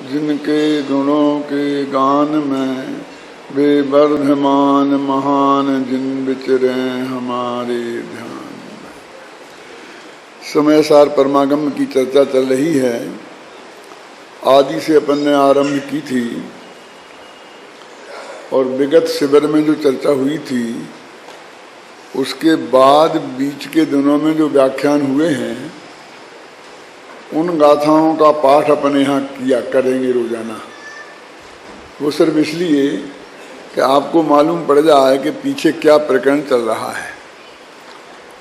जिनके गुणों के गान में वे वर्धमान महान जिन विचरे हमारे ध्यान में। समय सार परमागम की चर्चा चल रही है। आदि से अपन ने आरंभ की थी और विगत शिविर में जो चर्चा हुई थी उसके बाद बीच के दिनों में जो व्याख्यान हुए हैं उन गाथाओं का पाठ अपन यहाँ किया करेंगे रोजाना। वो सिर्फ इसलिए कि आपको मालूम पड़ जाए कि पीछे क्या प्रकरण चल रहा है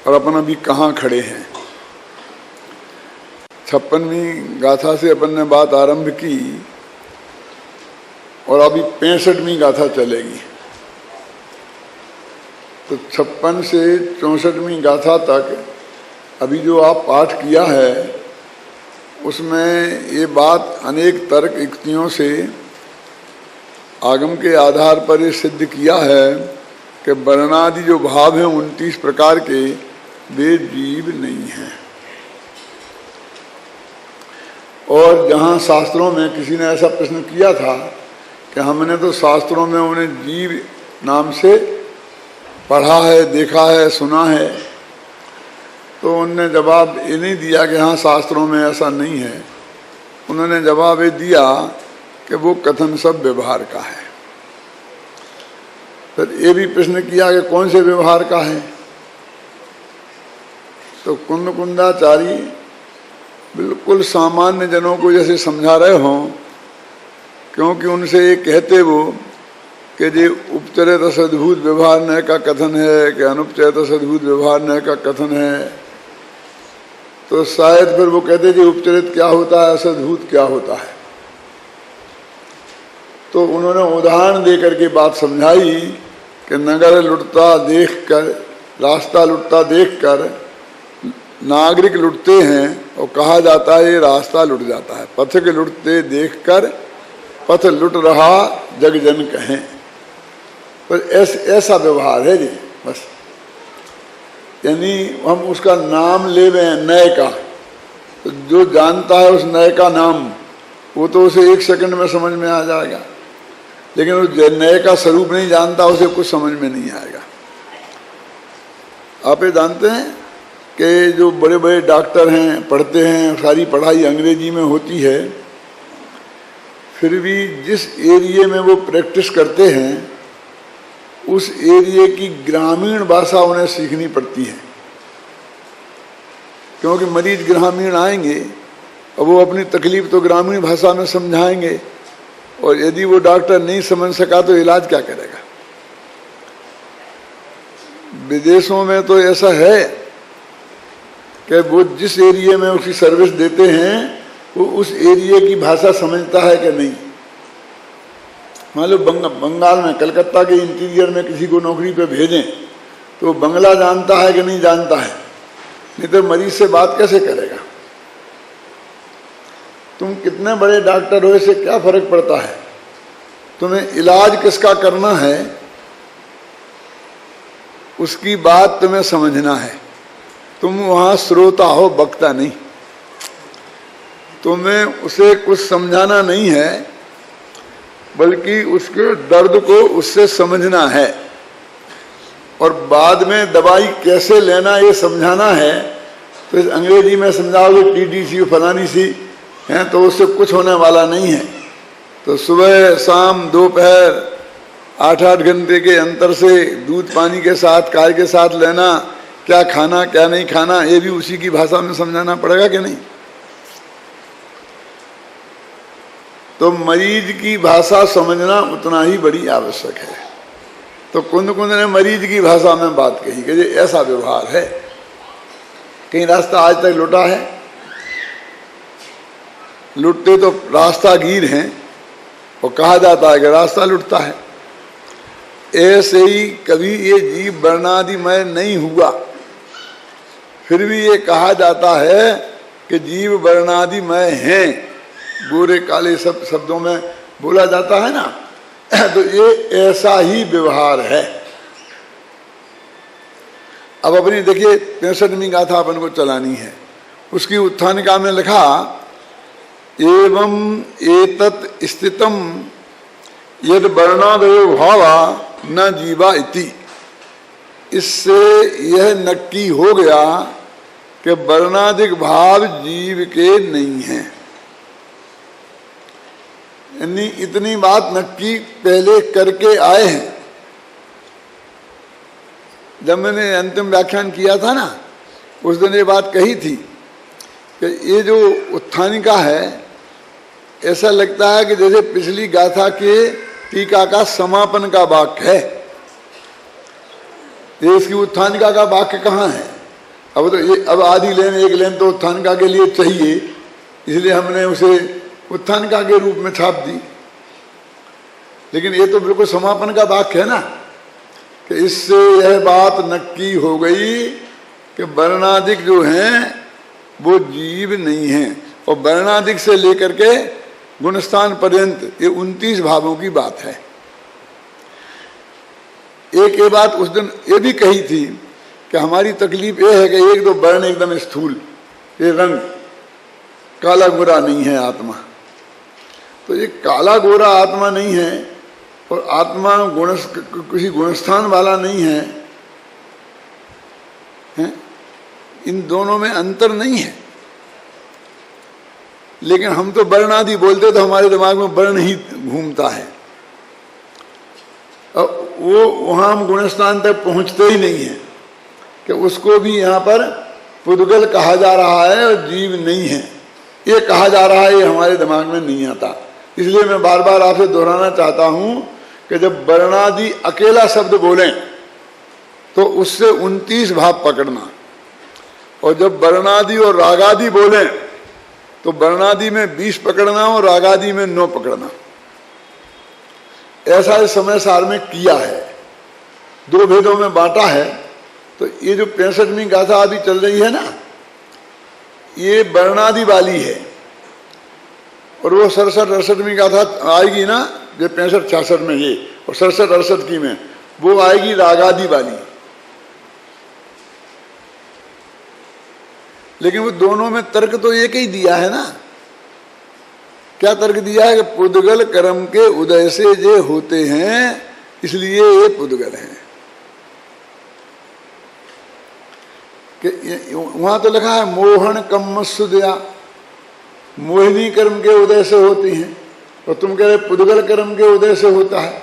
और अपन अभी कहाँ खड़े हैं। 56वीं गाथा से अपन ने बात आरंभ की और अभी 65वीं गाथा चलेगी। तो 56 से 64वीं गाथा तक अभी जो आप पाठ किया है उसमें ये बात अनेक तर्क युक्तियों से आगम के आधार पर ये सिद्ध किया है कि वर्णादि जो भाव हैं 29 प्रकार के वे जीव नहीं हैं। और जहाँ शास्त्रों में किसी ने ऐसा प्रश्न किया था कि हमने तो शास्त्रों में उन्हें जीव नाम से पढ़ा है, देखा है, सुना है, तो उनने जवाब ये नहीं दिया कि हाँ शास्त्रों में ऐसा नहीं है। उन्होंने जवाब ये दिया कि वो कथन सब व्यवहार का है। फिर ये भी प्रश्न किया कि कौन से व्यवहार का है, तो कुंदाचारी बिल्कुल सामान्य जनों को जैसे समझा रहे हों, क्योंकि उनसे ये कहते वो कि जे उपचरित सद्भूत व्यवहार न का कथन है कि अनुपचरित सद्भूत व्यवहार न का कथन है, तो शायद फिर वो कहते जी उपचरित क्या होता है, असद्भूत क्या होता है। तो उन्होंने उदाहरण दे करके बात समझाई कि नगर लुटता देखकर, रास्ता लुटता देखकर नागरिक लुटते हैं और कहा जाता है ये रास्ता लुट जाता है। पथ के लुटते देखकर पथ लुट रहा जग जन कहें। पर ऐसा व्यवहार है जी बस, यानी हम उसका नाम ले रहे हैं नए का, तो जो जानता है उस नए का नाम वो तो उसे 1 सेकंड में समझ में आ जाएगा, लेकिन उस नए का स्वरूप नहीं जानता उसे कुछ समझ में नहीं आएगा। आप ये जानते हैं कि जो बड़े बड़े डॉक्टर हैं, पढ़ते हैं, सारी पढ़ाई अंग्रेजी में होती है, फिर भी जिस एरिया में वो प्रैक्टिस करते हैं उस एरिया की ग्रामीण भाषा उन्हें सीखनी पड़ती है, क्योंकि मरीज ग्रामीण आएंगे और वो अपनी तकलीफ तो ग्रामीण भाषा में समझाएंगे, और यदि वो डॉक्टर नहीं समझ सका तो इलाज क्या करेगा। विदेशों में तो ऐसा है कि वो जिस एरिया में उसकी सर्विस देते हैं वो उस एरिया की भाषा समझता है कि नहीं। मान लो बंगाल में, कलकत्ता के इंटीरियर में किसी को नौकरी पे भेजें तो बंगला जानता है कि नहीं जानता है, नहीं तो मरीज से बात कैसे करेगा। तुम कितने बड़े डॉक्टर हो इससे क्या फर्क पड़ता है, तुम्हें इलाज किसका करना है उसकी बात तुम्हें समझना है। तुम वहाँ श्रोता हो, वक्ता नहीं। तुम्हें उसे कुछ समझाना नहीं है बल्कि उसके दर्द को उससे समझना है, और बाद में दवाई कैसे लेना ये समझाना है। तो इस अंग्रेजी में समझाओगे TDC फलानी सी हैं तो उससे कुछ होने वाला नहीं है। तो सुबह शाम दोपहर 8-8 घंटे के अंतर से दूध पानी के साथ, काय के साथ लेना, क्या खाना क्या नहीं खाना, ये भी उसी की भाषा में समझाना पड़ेगा कि नहीं। तो मरीज की भाषा समझना उतना ही बड़ी आवश्यक है। तो कुंद ने मरीज की भाषा में बात कही कि ये ऐसा व्यवहार है। कहीं रास्ता आज तक लुटा है, लुटते तो रास्तागीर हैं और कहा जाता है कि रास्ता लुटता है। ऐसे ही कभी ये जीव वर्णादिमय नहीं हुआ, फिर भी ये कहा जाता है कि जीव वर्णादिमय हैं। गोरे काले सब शब्दों में बोला जाता है ना, तो ये ऐसा ही व्यवहार है। अब अपनी देखिए 65वीं गाथा अपन को चलानी है। उसकी उत्थानिका में लिखा एवं एतत् स्थितम यद वर्णादयो भावा न जीवा इति। इससे यह नक्की हो गया कि वर्णादिक भाव जीव के नहीं हैं। यानी इतनी बात नक्की पहले करके आए हैं। जब मैंने अंतिम व्याख्यान किया था ना, उस दिन ये बात कही थी कि ये जो उत्थानिका है, ऐसा लगता है कि जैसे पिछली गाथा के टीका का समापन का वाक्य है। ये इसकी उत्थानिका का वाक्य कहाँ है? अब तो ये अब आधी लेन एक लेन तो उत्थानिका के लिए चाहिए, इसलिए हमने उसे उत्थानिका के रूप में छाप दी। लेकिन ये तो बिल्कुल समापन का वाक्य है ना, कि इससे यह बात नक्की हो गई कि वर्णादिक जो हैं वो जीव नहीं हैं। और वर्णादिक से लेकर के गुणस्थान पर्यंत ये 29 भावों की बात है। एक ये बात उस दिन ये भी कही थी कि हमारी तकलीफ ये है कि एक दो वर्ण एकदम स्थूल, ये रंग काला गोरा नहीं है आत्मा। तो ये काला गोरा आत्मा नहीं है और आत्मा किसी गुणस्थान वाला नहीं है, हैं? इन दोनों में अंतर नहीं है। लेकिन हम तो वर्ण आदि बोलते तो हमारे दिमाग में वर्ण ही घूमता है, और वो वहाँ हम गुणस्थान तक पहुँचते ही नहीं है कि उसको भी यहाँ पर पुद्गल कहा जा रहा है और जीव नहीं है, ये कहा जा रहा है। ये हमारे दिमाग में नहीं आता। इसलिए मैं बार बार आपसे दोहराना चाहता हूँ कि जब वर्णादि अकेला शब्द बोलें तो उससे 29 भाव पकड़ना, और जब वर्णादि और रागादि बोलें तो वर्णादि में 20 पकड़ना और रागादि में 9 पकड़ना। ऐसा इस समय सार में किया है, 2 भेदों में बांटा है। तो ये जो 65वीं गाथा अभी चल रही है ना, ये वर्णादि वाली है, और वो 67-68वीं गाथा आएगी ना, जो 65-66 में ये, और 67-68 की में वो आएगी रागादि वाली। लेकिन वो दोनों में तर्क तो एक ही दिया है ना। क्या तर्क दिया है कि पुद्गल कर्म के उदय से जे होते हैं, इसलिए ये पुद्गल हैं। कि वहां तो लिखा है मोहन कम्मस्सुदया, मोहिनी कर्म के उदय से होती हैं, और तुम कह रहे पुद्गल कर्म के उदय से होता है।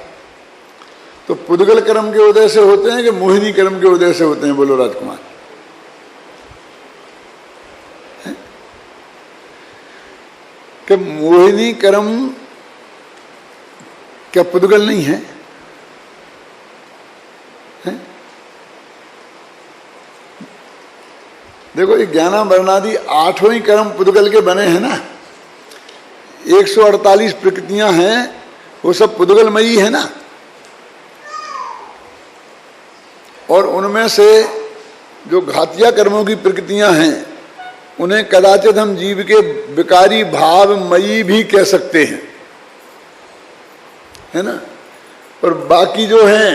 तो पुद्गल कर्म के उदय से होते हैं कि मोहिनी कर्म के उदय से होते हैं? बोलो राजकुमार। कि मोहिनी कर्म क्या पुद्गल नहीं है? देखो, ये ज्ञानाम वर्णादि 8 ही कर्म पुद्गल के बने हैं ना। 148 प्रकृतियां हैं, वो सब पुद्गलमयी है ना। और उनमें से जो घातिया कर्मों की प्रकृतियां हैं, उन्हें कदाचित हम जीव के विकारी भावमयी भी कह सकते हैं, है ना। और बाकी जो हैं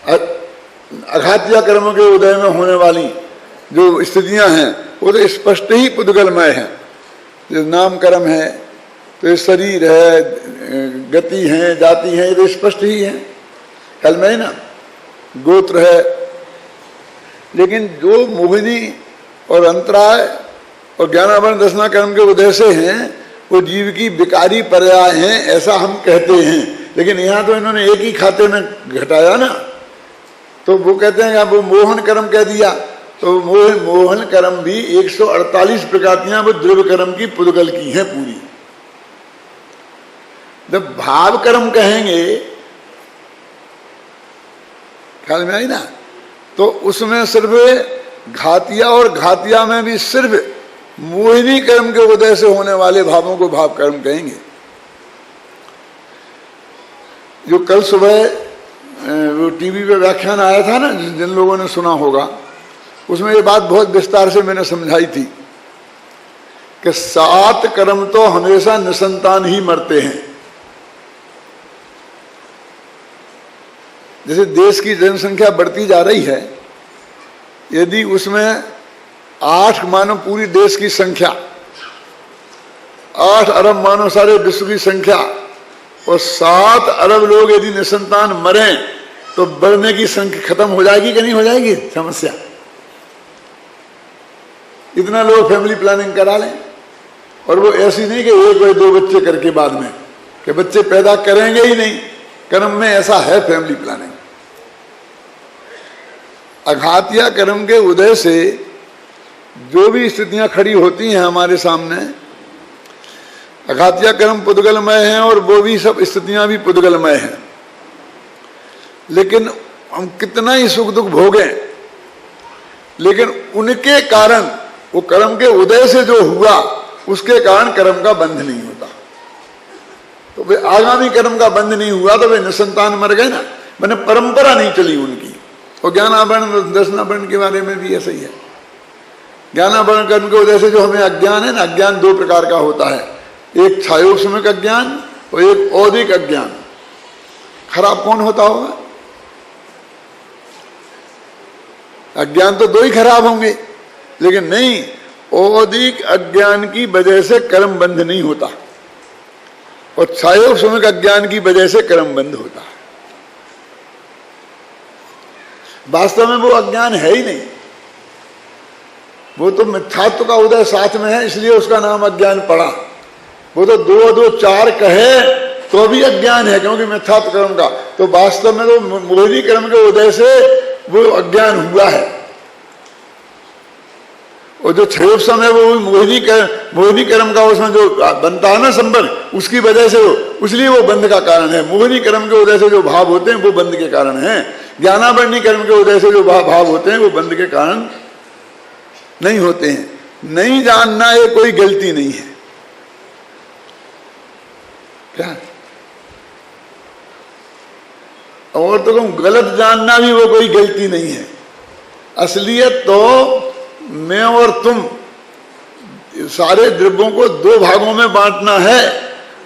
अघातिया कर्मों के उदय में होने वाली जो स्थितियां हैं, वो तो स्पष्ट ही पुद्गलमय है। जो नाम कर्म है तो ये शरीर है, गति है, जाति है, ये तो स्पष्ट ही है, कलमय ना, गोत्र है। लेकिन जो मोहिनी और अंतराय और ज्ञानावरण दर्शना कर्म के उदय से हैं, वो जीव की विकारी पर्याय हैं, ऐसा हम कहते हैं। लेकिन यहाँ तो इन्होंने एक ही खाते में घटाया ना, तो वो कहते हैं वो मोहन कर्म कह दिया। तो मोहन कर्म भी 148 प्रकृतियां वो द्रव्य कर्म की पुद्गल की हैं पूरी। जब भाव कर्म कहेंगे, ख्याल में आई ना, तो उसमें सिर्फ घातिया, और घातिया में भी सिर्फ मोहिनी कर्म के उदय से होने वाले भावों को भाव कर्म कहेंगे। जो कल सुबह वो टीवी पे व्याख्यान आया था ना, जिन लोगों ने सुना होगा, उसमें ये बात बहुत विस्तार से मैंने समझाई थी कि 7 कर्म तो हमेशा निसंतान ही मरते हैं। जैसे देश की जनसंख्या बढ़ती जा रही है, यदि उसमें 8 मानो पूरी देश की संख्या 8 अरब मानव सारे विश्व की संख्या, और 7 अरब लोग यदि निसंतान मरें तो बढ़ने की संख्या खत्म हो जाएगी कि नहीं हो जाएगी समस्या? इतना लोग फैमिली प्लानिंग करा लें, और वो ऐसी नहीं कि 1 या 2 बच्चे करके बाद में कि बच्चे पैदा करेंगे ही नहीं। कर्म में ऐसा है फैमिली प्लानिंग। अघातिया कर्म के उदय से जो भी स्थितियां खड़ी होती हैं हमारे सामने, अघातिया कर्म पुद्गलमय हैं और वो भी सब स्थितियां भी पुद्गलमय हैं। लेकिन हम कितना ही सुख दुख भोगें, लेकिन उनके कारण, वो कर्म के उदय से जो हुआ उसके कारण कर्म का बंध नहीं होता। तो वे आगामी कर्म का बंध नहीं हुआ तो वे निसंतान मर गए ना, मैंने परंपरा नहीं चली उनकी। और ज्ञानावरण दर्शनावरण के बारे में भी ऐसा ही है। ज्ञानावरण कर्म के उदय से जो हमें अज्ञान है ना, अज्ञान 2 प्रकार का होता है, एक छायोस्मिक अज्ञान और एक औदिक अज्ञान। खराब कौन होता होगा? अज्ञान तो 2 ही खराब होंगे, लेकिन नहीं, औदिक अज्ञान की वजह से कर्म बंध नहीं होता और छायोस्मिक अज्ञान की वजह से कर्म बंध होता है। वास्तव में वो अज्ञान है ही नहीं, वो तो मिथ्यात्व का उदय साथ में है, इसलिए उसका नाम अज्ञान पड़ा। वो तो 2 और 2 4 कहे तो भी अज्ञान है, क्योंकि मिथ्यात्व कर्म का। तो वास्तव में तो मोहिनी कर्म के उदय से वो अज्ञान हुआ है, और जो क्षयोपम है वो मोहिनी कर्म का उसमें जो बनता है ना संबंध, उसकी वजह से इसलिए वो बंध का कारण है। मोहिनी कर्म के उदय से जो भाव होते हैं वो बंध के कारण है। ज्ञानावरणी कर्म के उदय से जो भाव होते हैं वो बंध के कारण नहीं होते हैं। नहीं जानना ये कोई गलती नहीं है क्या? और तो गलत जानना भी वो कोई गलती नहीं है। असलियत तो मैं और तुम सारे द्रव्यों को 2 भागों में बांटना है,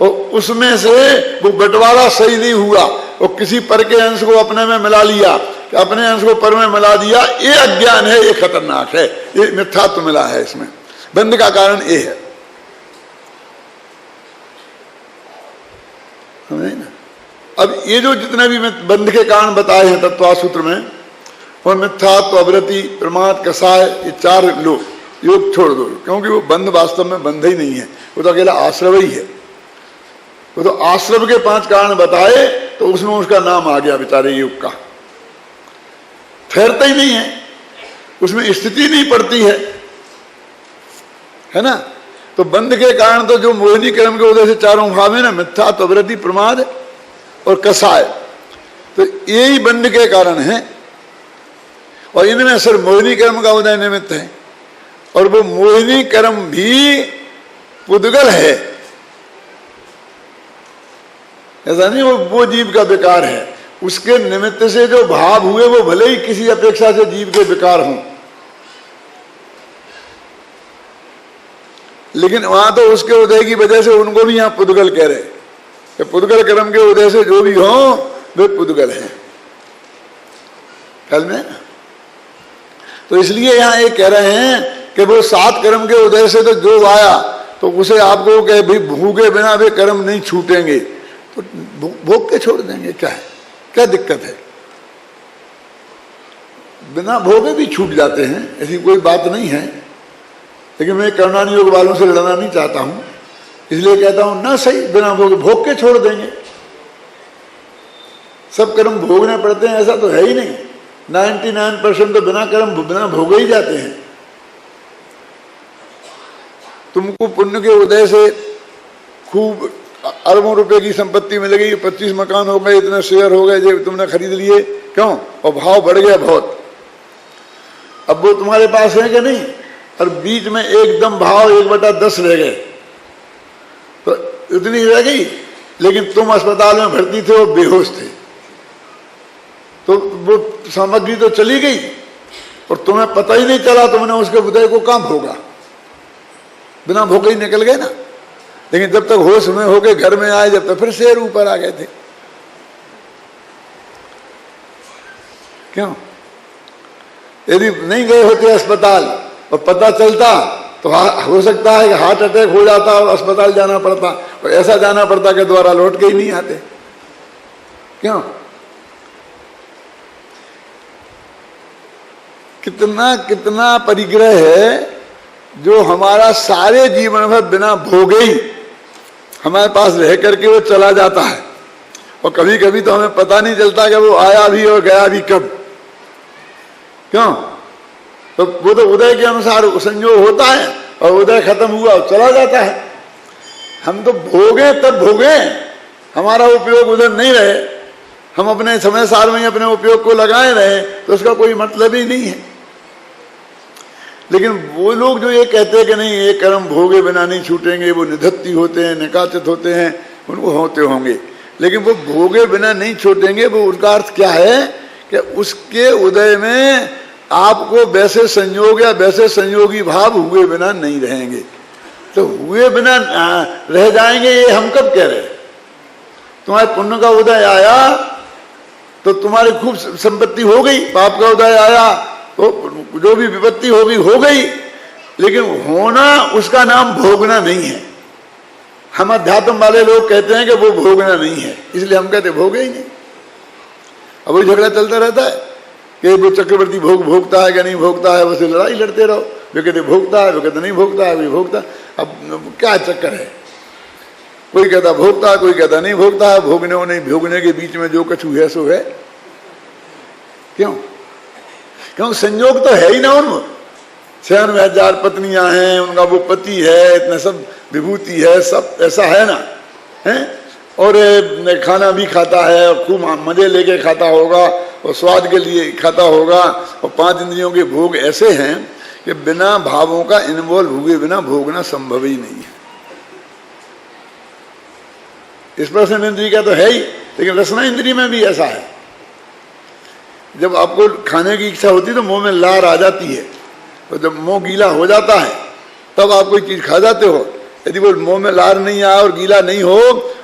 और उसमें से वो बंटवारा सही नहीं हुआ और किसी पर के अंश को अपने में मिला लिया, अपने अंश को पर में मिला दिया, ये अज्ञान है, ये खतरनाक है, ये मिथ्यात्व मिला है। इसमें बंध का कारण ये है, समझे ना? अब ये जो जितने भी बंध के कारण बताए हैं तत्वासूत्र में, और मिथ्यात्व, अवृत्ति, प्रमाद, कसाय, ये 4 योग छोड़ दो, क्योंकि वो बंध वास्तव में बंध ही नहीं है, वो तो अकेला आश्रव ही है। वो तो आश्रव के 5 कारण बताए तो उसमें उसका नाम आ गया बेचारे योग का। ठहरता ही नहीं है, उसमें स्थिति नहीं पड़ती है ना? तो बंध के कारण तो जो मोहिनी कर्म के उदय से 4 भाव है ना, मिथ्यात्व, अवृत्ति, प्रमाद और कसाय, तो यही बंध के कारण है। और इनमें सिर्फ मोहिनी कर्म का उदय निमित्त है, और वो मोहिनी कर्म भी पुद्गल है, ऐसा नहीं वो जीव का विकार है। उसके निमित्त से जो भाव हुए वो भले ही किसी अपेक्षा से जीव के विकार हों, लेकिन वहां तो उसके उदय की वजह से उनको भी यहां पुद्गल कह रहे कि पुद्गल कर्म के उदय से जो भी हो वे पुद्गल हैं। कल में तो इसलिए यहां ये कह रहे हैं कि वो 7 कर्म के उदय से तो जो आया तो उसे आपको कहे भी भूखे बिना वे कर्म नहीं छूटेंगे, तो भोग के छोड़ देंगे, क्या है, क्या दिक्कत है? बिना भोगे भी छूट जाते हैं, ऐसी कोई बात नहीं है। लेकिन मैं कर्णानी योग वालों से लड़ना नहीं चाहता हूं, इसलिए कहता हूं ना सही, बिना भोगे भोग के छोड़ देंगे। सब कर्म भोगने पड़ते हैं ऐसा तो है ही नहीं। 99% तो बिना कर्म बिना भोगे ही जाते हैं। तुमको पुण्य के उदय से खूब अरबों रुपए की संपत्ति मिल गई, 25 मकान हो गए, इतने शेयर हो गए, जो तुमने खरीद लिए, क्यों? और भाव बढ़ गया बहुत। अब वो तुम्हारे पास है कि नहीं? और बीच में एकदम भाव 1/10 रह गए, तो इतनी रह गई, लेकिन तुम अस्पताल में भर्ती थे, वो बेहोश थे, तो वो सामग्री तो चली गई और तुम्हें पता ही नहीं चला, तुमने उसके उदय को कहां भोगा? बिना भोगे ही निकल गए ना। लेकिन जब तक होश में होके घर में आए, जब तक फिर शेर ऊपर आ गए थे। क्यों? यदि नहीं गए होते अस्पताल और पता चलता तो हो सकता है कि हार्ट अटैक हो जाता और अस्पताल जाना पड़ता, और ऐसा जाना पड़ता कि दोबारा लौट के ही नहीं आते। क्यों? कितना कितना परिग्रह है जो हमारा सारे जीवन भर बिना भोगे ही हमारे पास रह करके वो चला जाता है, और कभी कभी तो हमें पता नहीं चलता कि वो आया भी और गया भी कब। क्यों? तो वो तो उदय के अनुसार संयोग होता है, और उदय खत्म हुआ और चला जाता है। हम तो भोगे तब भोगे, हमारा उपयोग उधर नहीं रहे, हम अपने समय सार में अपने उपयोग को लगाए रहे, तो उसका कोई मतलब ही नहीं है। लेकिन वो लोग जो ये कहते हैं कि नहीं ये कर्म भोगे बिना नहीं छूटेंगे, वो निधत्ती होते हैं, निकाचित होते हैं, उनको होते होंगे, लेकिन वो भोगे बिना नहीं छूटेंगे। वो उनका अर्थ क्या है कि उसके उदय में आपको वैसे संयोग या वैसे संयोगी भाव हुए बिना नहीं रहेंगे। तो हुए बिना रह जाएंगे ये हम कब कह रहे? तुम्हारे पुण्य का उदय आया तो तुम्हारी खूब संपत्ति हो गई, पाप का उदय आया तो जो भी विपत्ति होगी हो गई, लेकिन होना उसका नाम भोगना नहीं है। हम अध्यात्म वाले लोग कहते हैं कि वो भोगना नहीं है, इसलिए हम कहते भोगे ही नहीं। अब वही झगड़ा चलता रहता है कि वो चक्रवर्ती भोगता है कि नहीं भोगता है, वैसे लड़ाई लड़ते रहो। वे कहते भोगता है, वे कहते नहीं भोगता है, वे भोगता। अब क्या चक्कर है? कोई कहता भोगता है, कोई कहता नहीं भोगता है। भोगने और नहीं भोगने के बीच में जो कछु है सो है। क्यों? क्यों? संयोग तो है ही ना उनमें। 96,000 पत्नियां हैं, उनका वो पति है, इतने सब विभूति है, सब ऐसा है ना है। और खाना भी खाता है, और खूब मजे लेके खाता होगा, और स्वाद के लिए खाता होगा, और 5 इंद्रियों के भोग ऐसे हैं कि बिना भावों का इन्वॉल्व हुए बिना भोगना संभव ही नहीं है। स्पर्श इंद्रिय का तो है ही, लेकिन रसना इंद्रिय में भी ऐसा है। जब आपको खाने की इच्छा होती है तो मुंह में लार आ जाती है, और जब मुंह गीला हो जाता है तब आप कोई चीज खा जाते हो। यदि वो मुंह में लार नहीं आया और गीला नहीं हो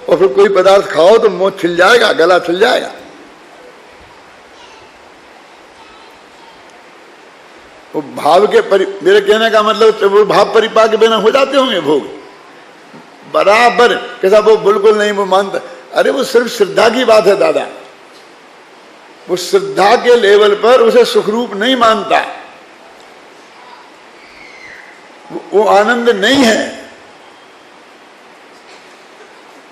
और फिर कोई पदार्थ खाओ तो मुंह छिल जाएगा, गला छिल जाएगा। वो भाव के मेरे कहने का मतलब वो भाव परिपाक के बिना हो जाते होंगे भोग बराबर। कैसा? वो बिल्कुल नहीं, वो मानता। अरे वो सिर्फ श्रद्धा की बात है दादा, वो श्रद्धा के लेवल पर उसे सुखरूप नहीं मानता, वो आनंद नहीं है।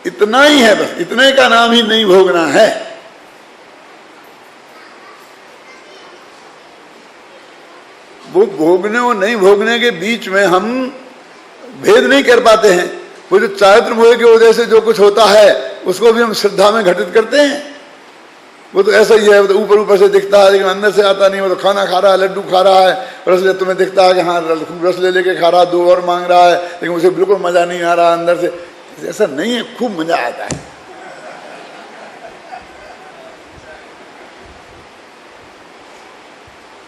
इतना ही है, बस इतने का नाम ही नहीं भोगना है। वो भोगने और नहीं भोगने के बीच में हम भेद नहीं कर पाते हैं। वो जो चारित्र मोह की वजह से जो कुछ होता है उसको भी हम श्रद्धा में घटित करते हैं। वो तो ऐसा ही है, वो तो ऊपर ऊपर से दिखता है लेकिन अंदर से आता नहीं। वो तो खाना खा रहा है, लड्डू खा रहा है, रसले तुम्हें दिखता है कि हाँ रसले लेके खा रहा, 2 और मांग रहा है, लेकिन उसे बिल्कुल मजा नहीं आ रहा अंदर से। ऐसा नहीं है, खूब मजा आता है।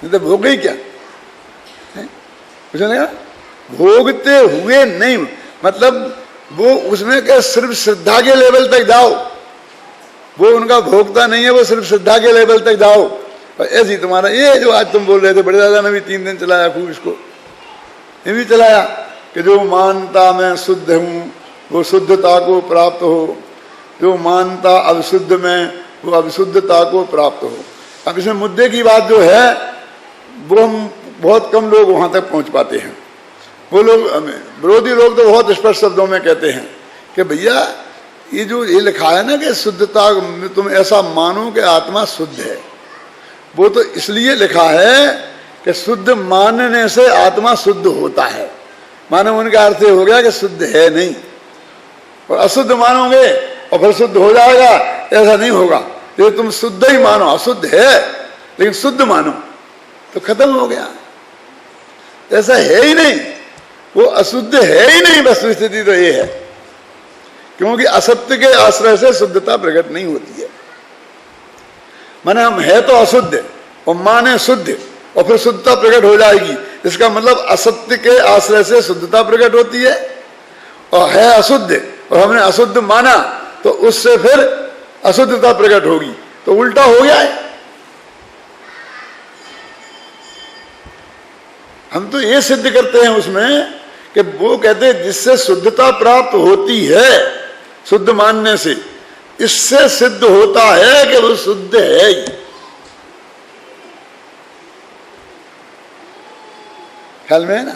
नहीं तो भोग ही क्या है? भोगते हुए नहीं, मतलब वो उसमें क्या सिर्फ श्रद्धा के लेवल तक जाओ। वो उनका भोगता नहीं है, वो सिर्फ श्रद्धा के लेवल तक जाओ। और ऐसी तुम्हारा ये जो आज तुम बोल रहे थे, बड़े दादा ने भी 3 दिन चलाया खूब इसको, ये भी चलाया कि जो मानता मैं शुद्ध हूँ वो शुद्धता को प्राप्त हो, जो मानता अविशुद्ध में वो अविशुद्धता को प्राप्त हो। अब इसमें मुद्दे की बात जो है वो हम बहुत कम लोग वहां तक पहुंच पाते हैं। वो लोग, विरोधी लोग तो बहुत स्पष्ट शब्दों में कहते हैं कि भैया ये जो ये लिखा है ना कि शुद्धता, तुम ऐसा मानो कि आत्मा शुद्ध है, वो तो इसलिए लिखा है कि शुद्ध मानने से आत्मा शुद्ध होता है। मानो उनका अर्थ हो गया कि शुद्ध है नहीं, और अशुद्ध मानोगे और फिर शुद्ध हो जाएगा, ऐसा नहीं होगा। ये तुम शुद्ध ही मानो, अशुद्ध है लेकिन शुद्ध मानो तो खत्म हो गया। ऐसा है ही नहीं, वो अशुद्ध है ही नहीं। बस स्थिति तो ये है, क्योंकि असत्य के आश्रय से शुद्धता प्रकट नहीं होती है। माने हम है तो अशुद्ध और माने शुद्ध, और फिर शुद्धता प्रकट हो जाएगी। इसका मतलब असत्य के आश्रय से शुद्धता प्रकट होती है, और है अशुद्ध और हमने अशुद्ध माना तो उससे फिर अशुद्धता प्रकट होगी। तो उल्टा हो गया है। हम तो ये सिद्ध करते हैं उसमें कि वो कहते जिससे शुद्धता प्राप्त होती है शुद्ध मानने से, इससे सिद्ध होता है कि वो शुद्ध है ही। ख्याल में है ना?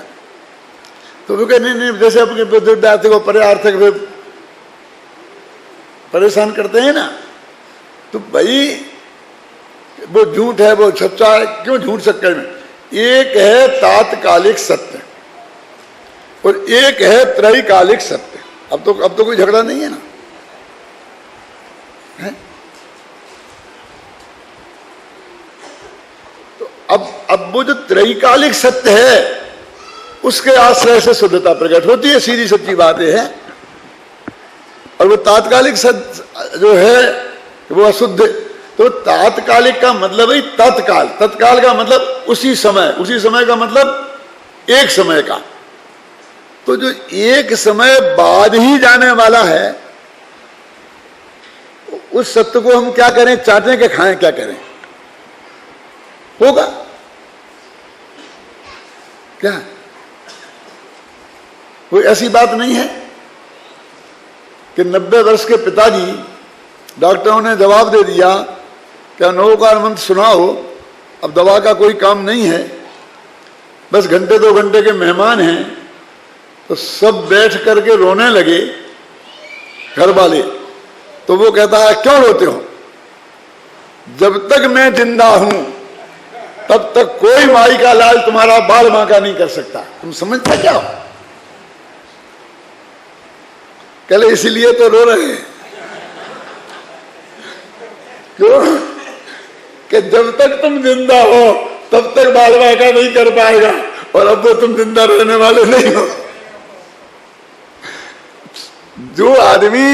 तो वो कहते नहीं, जैसे अपने विद्यार्थी को पर्यार्थक में परेशान करते हैं ना, तो भाई वो झूठ है, वो सच्चा है, क्यों झूठ चक्कर में? एक है तात्कालिक सत्य और एक है त्रैकालिक सत्य। अब तो कोई झगड़ा नहीं है ना, है? तो अब वो जो त्रैकालिक सत्य है उसके आश्रय से शुद्धता प्रकट होती है, सीधी सच्ची बात है। और वो तात्कालिक सत्य जो है वो अशुद्ध। तो तात्कालिक का मतलब है तत्काल, तत्काल का मतलब उसी समय, उसी समय का मतलब एक समय का। तो जो एक समय बाद ही जाने वाला है उस सत्य को हम क्या करें? चाटें के खाएं? क्या करें? होगा क्या? कोई ऐसी बात नहीं है कि 90 वर्ष के पिताजी, डॉक्टरों ने जवाब दे दिया कि अनोकार मंत्र सुनाओ, अब दवा का कोई काम नहीं है, बस घंटे 2 घंटे के मेहमान हैं। तो सब बैठ करके रोने लगे घर वाले। तो वो कहता है क्यों रोते हो? जब तक मैं जिंदा हूं तब तक कोई माई का लाल तुम्हारा बाल बांका नहीं कर सकता। तुम समझते क्या हो? कहले इसीलिए तो रो रहे हैं। क्यों? कि जब तक तुम जिंदा हो तब तक बाल बांका नहीं कर पाएगा, और अब तो तुम जिंदा रहने वाले नहीं हो। जो आदमी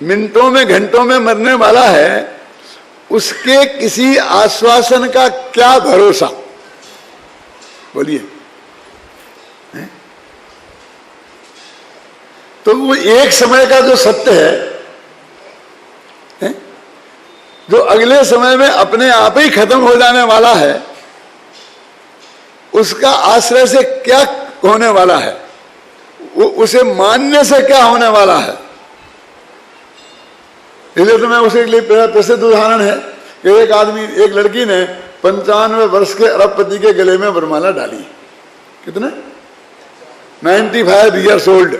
मिनटों में घंटों में मरने वाला है उसके किसी आश्वासन का क्या भरोसा? बोलिए। तो वो एक समय का जो सत्य है जो अगले समय में अपने आप ही खत्म हो जाने वाला है, उसका आश्रय से क्या होने वाला है? वो उसे मानने से क्या होने वाला है? इसलिए तो मैं उसे लिए प्रसिद्ध उदाहरण है कि एक आदमी, एक लड़की ने 95 वर्ष के अरबपति के गले में वरमाला डाली। कितने? 95 ईयर्स ओल्ड,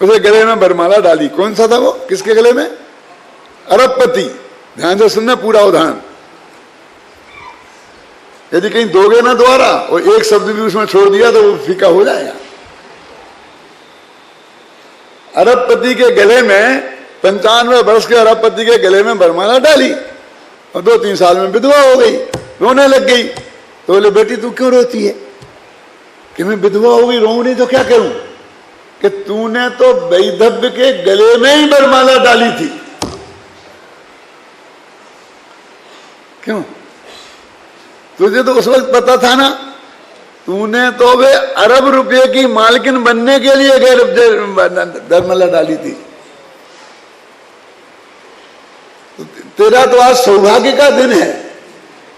उसे गले में वरमाला डाली। कौन सा था वो? किसके गले में? अरबपति। ध्यान से सुनना पूरा उदाहरण। यदि कहीं दोगे ना दोबारा और एक शब्द भी उसमें छोड़ दिया तो वो फीका हो जाएगा। अरबपति के गले में, 95 वर्ष के अरबपति के गले में वरमाला डाली और 2-3 साल में विधवा हो गई, रोने लग गई। तो बोले बेटी तू क्यों रोती है? कि मैं विधवा हो गई, रोऊं नहीं तो क्या करूं? कि तूने तो वैधव्य के गले में ही वरमाला डाली थी। क्यों? तुझे तो उस वक्त पता था ना, तूने तो वे अरब रुपये की मालकिन बनने के लिए वरमाला डाली थी। तेरा तो आज सौभाग्य का दिन है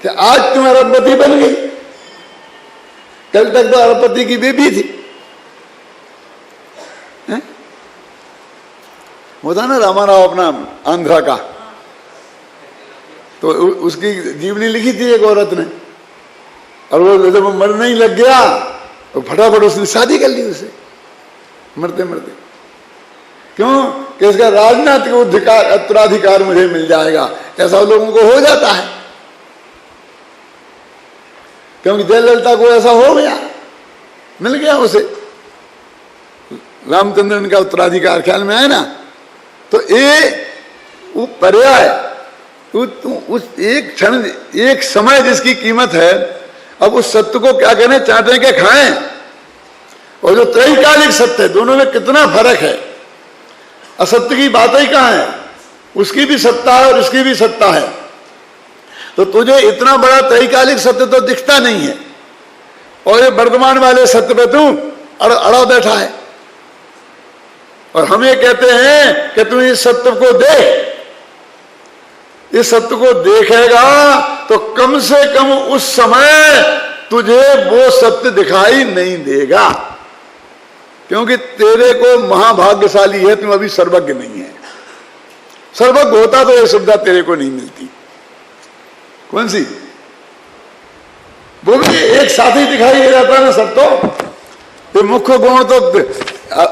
कि आज तुम अरबपति बन गई। कल तक तो अरबपति की बेबी थी। वो था ना रामाराव अपना आंध्रा का, तो उसकी जीवनी लिखी थी एक औरत ने, और वो जब मर नहीं लग गया तो फटाफट उसने शादी कर ली उससे मरते मरते। क्यों? कि इसका राजनीतिक उत्तराधिकार मुझे मिल जाएगा, ऐसा लोगों को हो जाता है। क्योंकि जयललिता को ऐसा हो गया, मिल गया उसे रामचंद्रन का उत्तराधिकार। ख्याल में आए ना? तो ये वो पर्याय, उस एक क्षण, एक समय जिसकी कीमत है, अब उस सत्य को क्या कहने? चाटे के खाएं। और जो त्रैकालिक सत्य है, दोनों में कितना फर्क है। असत्य की बात ही कहां है? उसकी भी सत्ता है और इसकी भी सत्ता है। तो तुझे इतना बड़ा त्रैकालिक सत्य तो दिखता नहीं है, और ये वर्तमान वाले सत्य पे तू अड़ा बैठा है। और हम ये कहते हैं कि तू इस सत्य को देख। इस सत्य को देखेगा तो कम से कम उस समय तुझे वो सत्य दिखाई नहीं देगा। क्योंकि तेरे को महाभाग्यशाली है, तुम अभी सर्वज्ञ नहीं है। सर्वज्ञ होता तो यह सुविधा तेरे को नहीं मिलती। कौन सी? वो भी एक साथ ही दिखाई दे जाता है ना सब। तो ये मुख्य गुण तो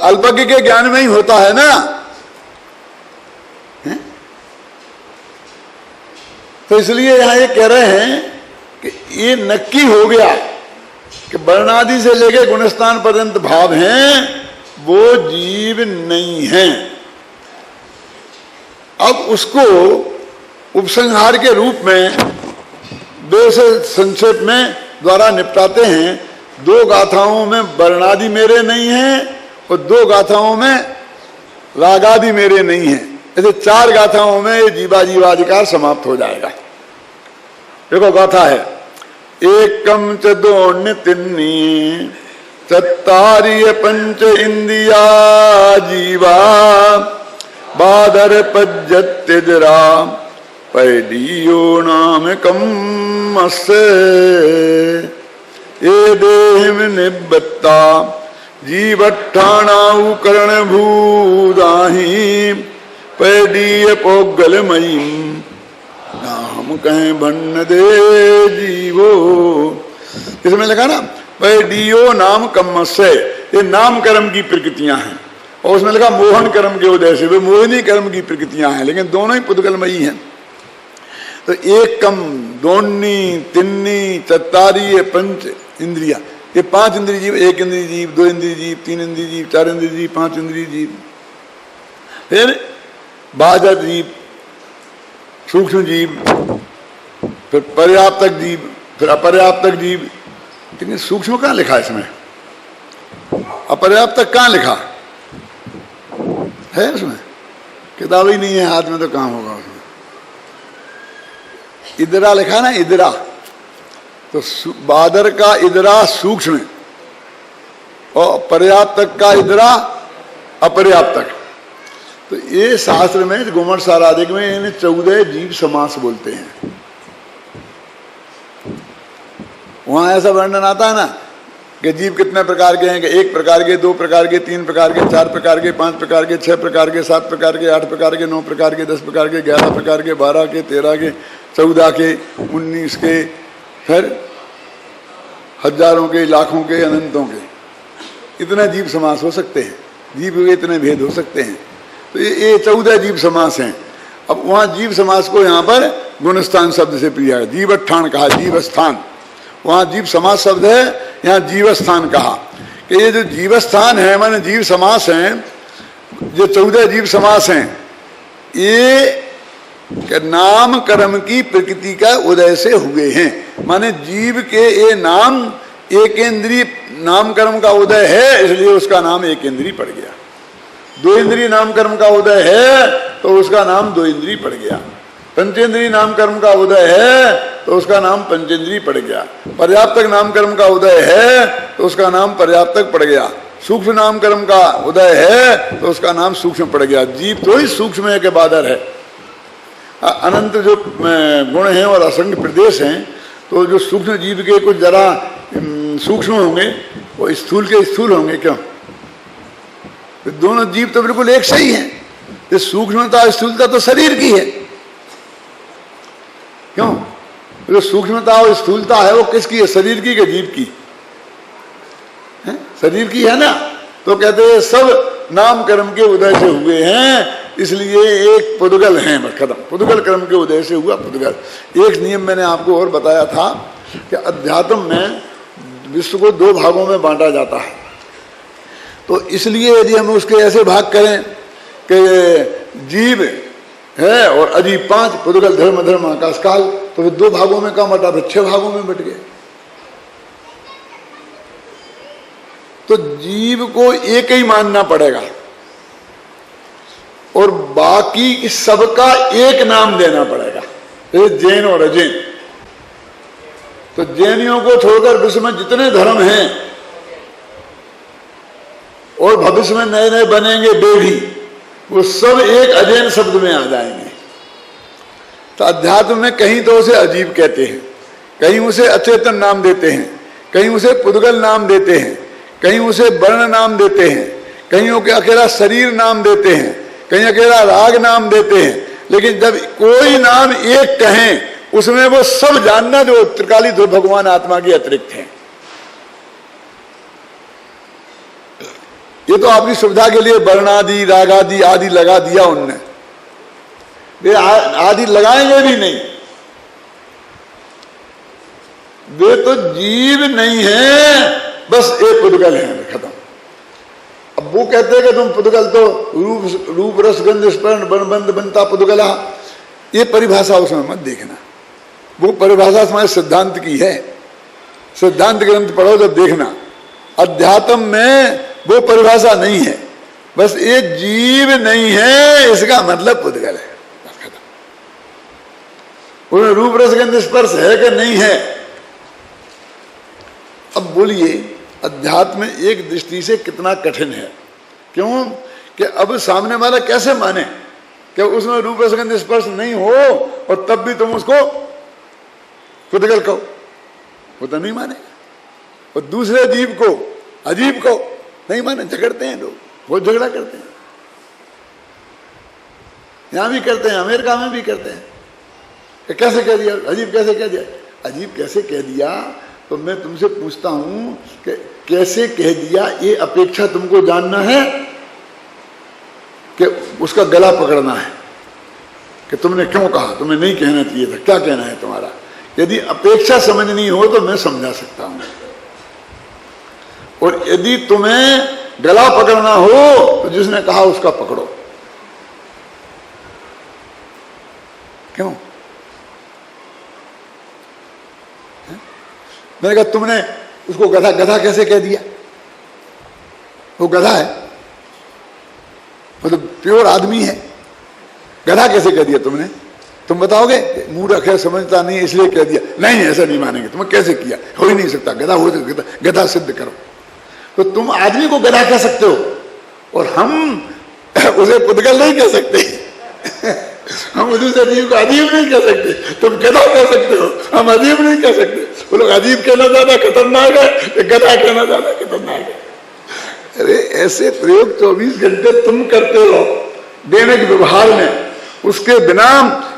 अल्पज्ञ के ज्ञान में ही होता है ना। तो इसलिए यहां ये कह रहे हैं कि ये नक्की हो गया कि वर्णादि से लेकर गुणस्थान पर्यंत भाव हैं, वो जीव नहीं है। अब उसको उपसंहार के रूप में दो से संक्षेप में द्वारा निपटाते हैं। दो गाथाओं में वर्णादि मेरे नहीं है और दो गाथाओं में रागादि मेरे नहीं है। ऐसे चार गाथाओं में ये जीवा जीवाधिकार समाप्त हो जाएगा। देखो गाथा है, एकम च दोण्य तिन्नी चत्तारिय पंच इंदिया जीवा बादर पज्जत्यजरा पैडियो नाम कम्मस्य ये देहिम निबत्ता जीवट्ठाणाउ कर्ण भूदाही पैडीय पोगलमयीम नाम कहें भन्न दे जीवो। इसमें लगा ना पैडियो नाम कम्मस्य, ये नाम कर्म की प्रकृतियां हैं। और उसमें लगा मोहन कर्म के उदय से, वे मोहिनी कर्म की प्रकृतियां हैं, लेकिन दोनों ही पुद्गलमयी हैं। तो एक कम, दोन्नी, तिन्नी, चत्तारी, पंच इंद्रिया, ये पांच इंद्रिय जीव, एक इंद्रिय जीव, दो इंद्रिय जीव, तीन इंद्रिय जीव, चार इंद्रिय जीव, पांच इंद्रिय जीव, फिर बाह्य जीव, सूक्ष्म जीव, फिर पर्याप्तक जीव, फिर अपर्याप्तक जीव। लेकिन सूक्ष्म कहां लिखा है इसमें? अपर्याप्तक कहां लिखा है? उसमें किताब ही नहीं है हाथ में, तो कहां होगा उसमें? इदरा लिखा ना, इदरा। तो बादर का इदरा सूक्ष्म और पर्याप्तक का इदरा अपर्याप्तक। तो ये शास्त्र में गुमट साराधिक में इन्हें 14 जीव समास बोलते हैं। वहां ऐसा वर्णन आता है ना कि जीव कितने प्रकार के हैं, कि एक प्रकार के, दो प्रकार के, तीन प्रकार के, चार प्रकार के, पांच प्रकार के, 6 प्रकार के, 7 प्रकार के, 8 प्रकार के, 9 प्रकार के, 10 प्रकार के, 11 प्रकार के, 12 के, 13 के, 14 के, 19 के, फिर हजारों के, लाखों के, अनंतों के। इतने जीव समास हो सकते हैं, जीव के इतने भेद हो सकते हैं। तो ये 14 जीव समास हैं। अब वहां जीव समास को यहाँ पर गुणस्थान शब्द से प्रिया है, जीवठान कहा, जीवस्थान। वहां जीव समास शब्द है, यहाँ जीवस्थान कहा। कि ये जो जीवस्थान है माने जीव समास हैं, जो 14 जीव समास हैं, ये नाम कर्म की प्रकृति का उदय से हुए हैं। माने जीव के ये नाम एक इंद्रिय नाम कर्म का उदय है, इसलिए उसका नाम एक इंद्रिय पड़ गया। दो इंद्रिय नाम कर्म का उदय है तो उसका नाम दो इंद्रिय पड़ गया। पंचेंद्रिय नाम कर्म का उदय है तो उसका नाम पंचेंद्रिय पड़ गया। पर्याप्तक नाम कर्म का उदय है तो उसका नाम पर्याप्तक पड़ गया। सूक्ष्म नाम कर्म का उदय है तो उसका नाम सूक्ष्म पड़ गया। जीव तो ही सूक्ष्म है के बादर है। अनंत जो गुण हैं और असंख्य प्रदेश हैं, तो जो सूक्ष्म जीव के कुछ जरा सूक्ष्म होंगे वो स्थूल के स्थूल होंगे। क्यों? तो दोनों जीव तो बिल्कुल एक सही हैं। ये सूक्ष्मता स्थूलता तो शरीर की है। क्यों? जो सूक्ष्मता और स्थूलता है वो किसकी है? शरीर की, के जीव की है? शरीर की है ना। तो कहते हैं सब नाम कर्म के उदय से हुए हैं, इसलिए एक पुद्गल है। बस खत्म। पुद्गल कर्म के उदय से हुआ पुद्गल। एक नियम मैंने आपको और बताया था कि अध्यात्म में विश्व को दो भागों में बांटा जाता है। तो इसलिए यदि हम उसके ऐसे भाग करें कि जीव है और अजीब 5, पुद्गल, धर्म, धर्म, आकाश, काल, तो फिर 2 भागों में कम बटा, फिर 6 भागों में बट गए। तो जीव को एक ही मानना पड़ेगा और बाकी सबका एक नाम देना पड़ेगा। जैन और अजैन। तो जैनियों को छोड़कर विश्व में जितने धर्म हैं और भविष्य में नए नए बनेंगे बेड़ी, वो सब एक अजैन शब्द में आ जाएंगे। तो अध्यात्म में कहीं तो उसे अजीब कहते हैं, कहीं उसे अचेतन नाम देते हैं, कहीं उसे पुद्गल नाम देते हैं, कहीं उसे वर्ण नाम देते हैं, कहीं के अकेला शरीर नाम देते हैं, कहीं अकेला राग नाम देते हैं। लेकिन जब कोई नाम एक कहें उसमें वो सब जानना जो त्रिकाली दो भगवान आत्मा के अतिरिक्त हैं। ये तो आपकी सुविधा के लिए वर्णादि रागादि आदि लगा दिया उनने, वे आदि लगाएंगे भी नहीं। वे तो जीव नहीं है, बस एक पुद्गल है, खत्म। अब वो कहते हैं कि तुम पुद्गल तो रूप रस गंध स्पर्श बंध बनता पुद्गला, ये परिभाषा उसमें मत देखना। वो परिभाषा हमारे सिद्धांत की है, सिद्धांत ग्रंथ पढ़ो जब देखना। अध्यात्म में वो परिभाषा नहीं है, बस ये जीव नहीं है इसका मतलब पुद्गल है, बस खत्म। उनमें रूप रस गंध स्पर्श है कि नहीं है। अब बोलिए अध्यात्म एक दृष्टि से कितना कठिन है। क्यों कि अब सामने वाला कैसे माने कि उसमें रूप रस गंध स्पर्श नहीं हो और तब भी तुम उसको पुद्गल कहो, वो तो नहीं माने। और दूसरे जीव को अजीब को नहीं माने, झगड़ते हैं लोग, बहुत झगड़ा करते हैं। यहां भी करते हैं, अमेरिका में भी करते हैं कि कैसे कह दिया, अजीब कैसे कह दिया। अजीब कैसे कह दिया तो मैं तुमसे पूछता हूं कि कैसे कह दिया ये अपेक्षा तुमको जानना है कि उसका गला पकड़ना है कि तुमने क्यों कहा, तुम्हें नहीं कहना चाहिए था, क्या कहना है तुम्हारा। यदि अपेक्षा समझनी हो तो मैं समझा सकता हूं, और यदि तुम्हें गला पकड़ना हो तो जिसने कहा उसका पकड़ो। क्यों? मैंने कहा तुमने उसको गधा गधा कैसे कह दिया, वो गधा है, मतलब प्योर आदमी है, गधा कैसे कह दिया तुमने? तुम बताओगे मूर्ख है, समझता नहीं इसलिए कह दिया। नहीं ऐसा नहीं मानेंगे, तुम्हें कैसे किया, हो ही नहीं सकता, गधा हो सकता, गधा सिद्ध करो। तो तुम आदमी को गधा कह सकते हो और हम उसे पुद्गल नहीं कह सकते। हम दूसरे जीव को अजीब नहीं कह सकते, तुम गधा कह सकते हो, हम अजीब नहीं कह सकते। वो लोग अजीब कहना ज्यादा खतरनाक है, गधा कहना ज्यादा खतरनाक है। अरे ऐसे प्रयोग 24 घंटे तुम करते हो दैनिक व्यवहार में, उसके बिना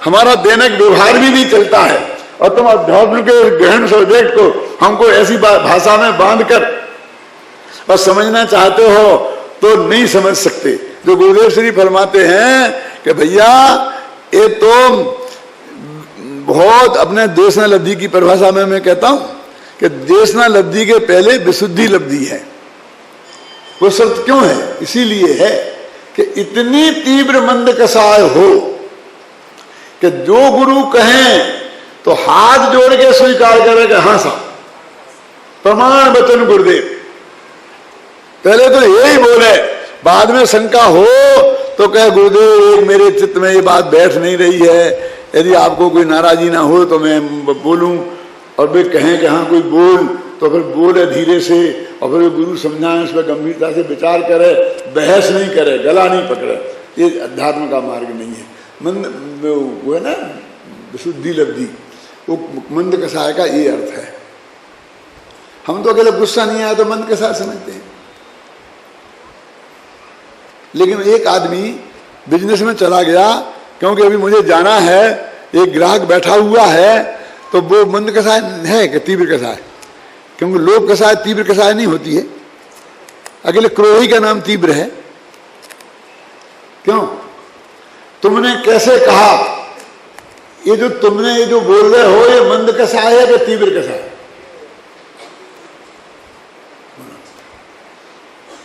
हमारा दैनिक व्यवहार भी नहीं चलता है। और तुम अध्यात्म के गहन सब्जेक्ट को हमको ऐसी भाषा में बांध कर और समझना चाहते हो तो नहीं समझ सकते। जो गुरुदेव श्री फरमाते हैं कि भैया ये तो बहुत अपने देशना लब्धि की परिभाषा में मैं कहता हूं कि देशना लब्धि के पहले विशुद्धि लब्धि है। वो शर्त क्यों है? इसीलिए है कि इतनी तीव्र मंद कसाय हो कि जो गुरु कहें तो हाथ जोड़ के स्वीकार करेगा, हाँ साहब प्रमाण वचन गुरुदेव। पहले तो यही बोले, बाद में शंका हो तो कहे गुरुदेव एक मेरे चित्त में ये बात बैठ नहीं रही है, यदि आपको कोई नाराजी ना हो तो मैं बोलूं। और वे कहें कि हाँ कोई बोल, तो फिर बोले धीरे से, और फिर गुरु समझाएं, उस पर गंभीरता से विचार करे, बहस नहीं करे, गला नहीं पकड़े। ये अध्यात्म का मार्ग नहीं है। मंद वो है ना विशुद्धि लब्धि, वो मंद कसाय का ये अर्थ है। हम तो अकेले गुस्सा नहीं आया तो मंद कसाय समझते हैं। लेकिन एक आदमी बिजनेस में चला गया, क्योंकि अभी मुझे जाना है, एक ग्राहक बैठा हुआ है, तो वो मंद कसाय है कि तीव्र कसाय? क्योंकि लोभ कसाय तीव्र कसाय नहीं होती है, अकेले क्रोही का नाम तीव्र है। क्यों? तुमने कैसे कहा, ये जो तुमने ये जो बोल रहे हो ये मंद कसाय है कि तीव्र कसाय?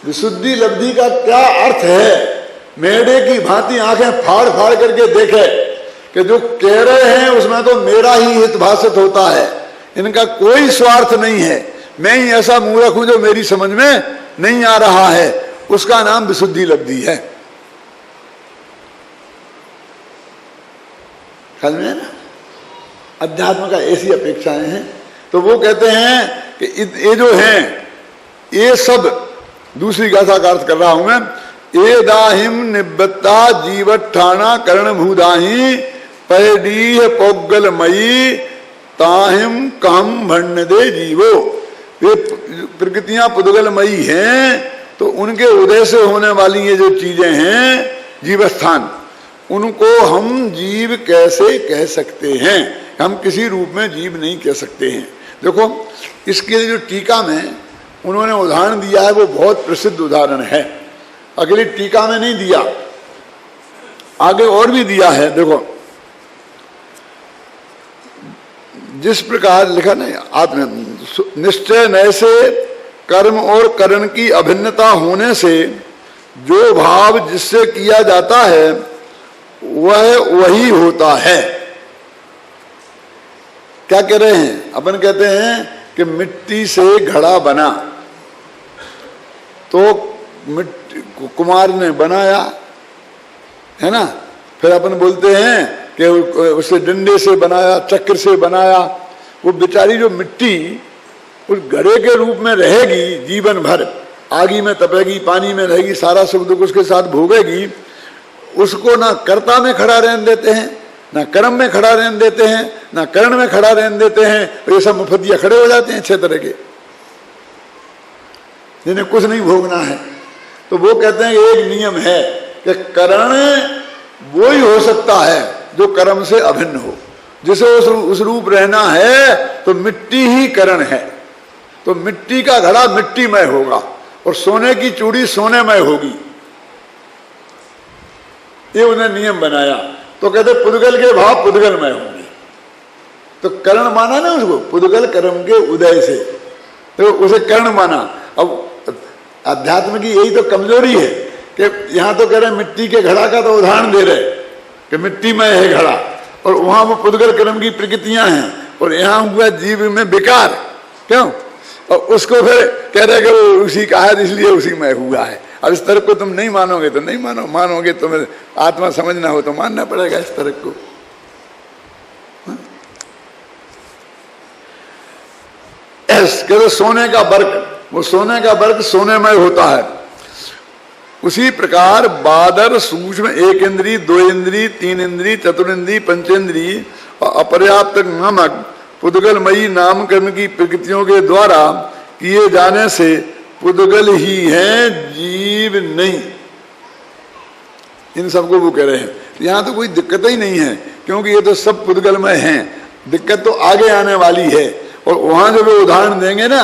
विशुद्धि लब्धि का क्या अर्थ है? मेढे की भांति आंखें फाड़ फाड़ करके देखे कि जो कह रहे हैं उसमें तो मेरा ही हित भाषित होता है, इनका कोई स्वार्थ नहीं है, मैं ही ऐसा मूर्ख हूं जो मेरी समझ में नहीं आ रहा है, उसका नाम विशुद्धि लब्धि है। समझ में ना? अध्यात्म का ऐसी अपेक्षाएं हैं। तो वो कहते हैं कि ये जो हैं ये सब, दूसरी गाथा का अर्थ कर रहा हूं मैं, ए दाहिम निबत्ता जीवठाना कर्ण भूदाही पैडीह पोगल मई ताहिम कहम भण्ड दे जीवो। वे प्रकृतियां पुद्गलमयी हैं, तो उनके उदय से होने वाली ये जो चीजें हैं जीवस्थान, उनको हम जीव कैसे कह सकते हैं? हम किसी रूप में जीव नहीं कह सकते हैं। देखो इसके लिए जो टीका में उन्होंने उदाहरण दिया है वो बहुत प्रसिद्ध उदाहरण है। अगली टीका में नहीं दिया, आगे और भी दिया है। देखो जिस प्रकार लिखा नहीं, आत्म निश्चय नय से कर्म और करण की अभिन्नता होने से जो भाव जिससे किया जाता है वह वही होता है। क्या कह रहे हैं? अपन कहते हैं कि मिट्टी से घड़ा बना, तो मिट्टी कुमार ने बनाया है ना, फिर अपन बोलते हैं कि उसे डंडे से बनाया, चक्र से बनाया। वो बेचारी जो मिट्टी उस घड़े के रूप में रहेगी जीवन भर, आगी में तपेगी, पानी में रहेगी, सारा सुख दुख उसके साथ भोगेगी। उसको ना कर्ता में खड़ा रहने देते हैं, ना कर्म में खड़ा रहने देते हैं, ना कर्ण में खड़ा रहने देते हैं। तो ये सब मुफद्दिया खड़े हो जाते हैं 6 तरह के, जिन्हें कुछ नहीं भोगना है। तो वो कहते हैं एक नियम है कि करण वो ही हो सकता है जो कर्म से अभिन्न हो। जिसे उस रूप रहना है तो मिट्टी ही करण है। तो मिट्टी का घड़ा मिट्टीमय होगा और सोने की चूड़ी सोनेमय होगी। ये उन्हें नियम बनाया। तो कहते पुद्गल के भाव पुद्गलमय होंगे। तो करण माना ना उसको, पुद्गल कर्म के उदय से, तो उसे कर्ण माना। अब अध्यात्म की यही तो कमजोरी है कि यहां तो कह रहे मिट्टी के घड़ा का तो उदाहरण दे रहे कि मिट्टीमय है घड़ा, और वहां वो पुद्गल कर्म की प्रकृतियां हैं, और यहां हुआ जीव में विकार। क्यों? और उसको फिर कह रहे कि वो उसी का है इसलिए उसी में हुआ है। अब इस तरफ को तुम नहीं मानोगे तो नहीं मानो, मानोगे तुम्हें आत्मा समझना हो तो मानना पड़ेगा इस तरफ को। कहते सोने का वर्क, वो सोने का वर्क सोनेमय होता है। उसी प्रकार बादर सूक्ष्म 1 इंद्री, 2 इंद्री, 3 इंद्री, चतुरिंद्री, पंचेंद्री और अपर्याप्त नामक पुद्गलमयी नामकरण की प्रकृतियों के द्वारा किए जाने से पुद्गल ही है, जीव नहीं। इन सबको वो कह रहे हैं। यहां तो कोई दिक्कत ही नहीं है, क्योंकि ये तो सब पुद्गलमय हैं। दिक्कत तो आगे आने वाली है। और वहां जो वो उदाहरण देंगे ना,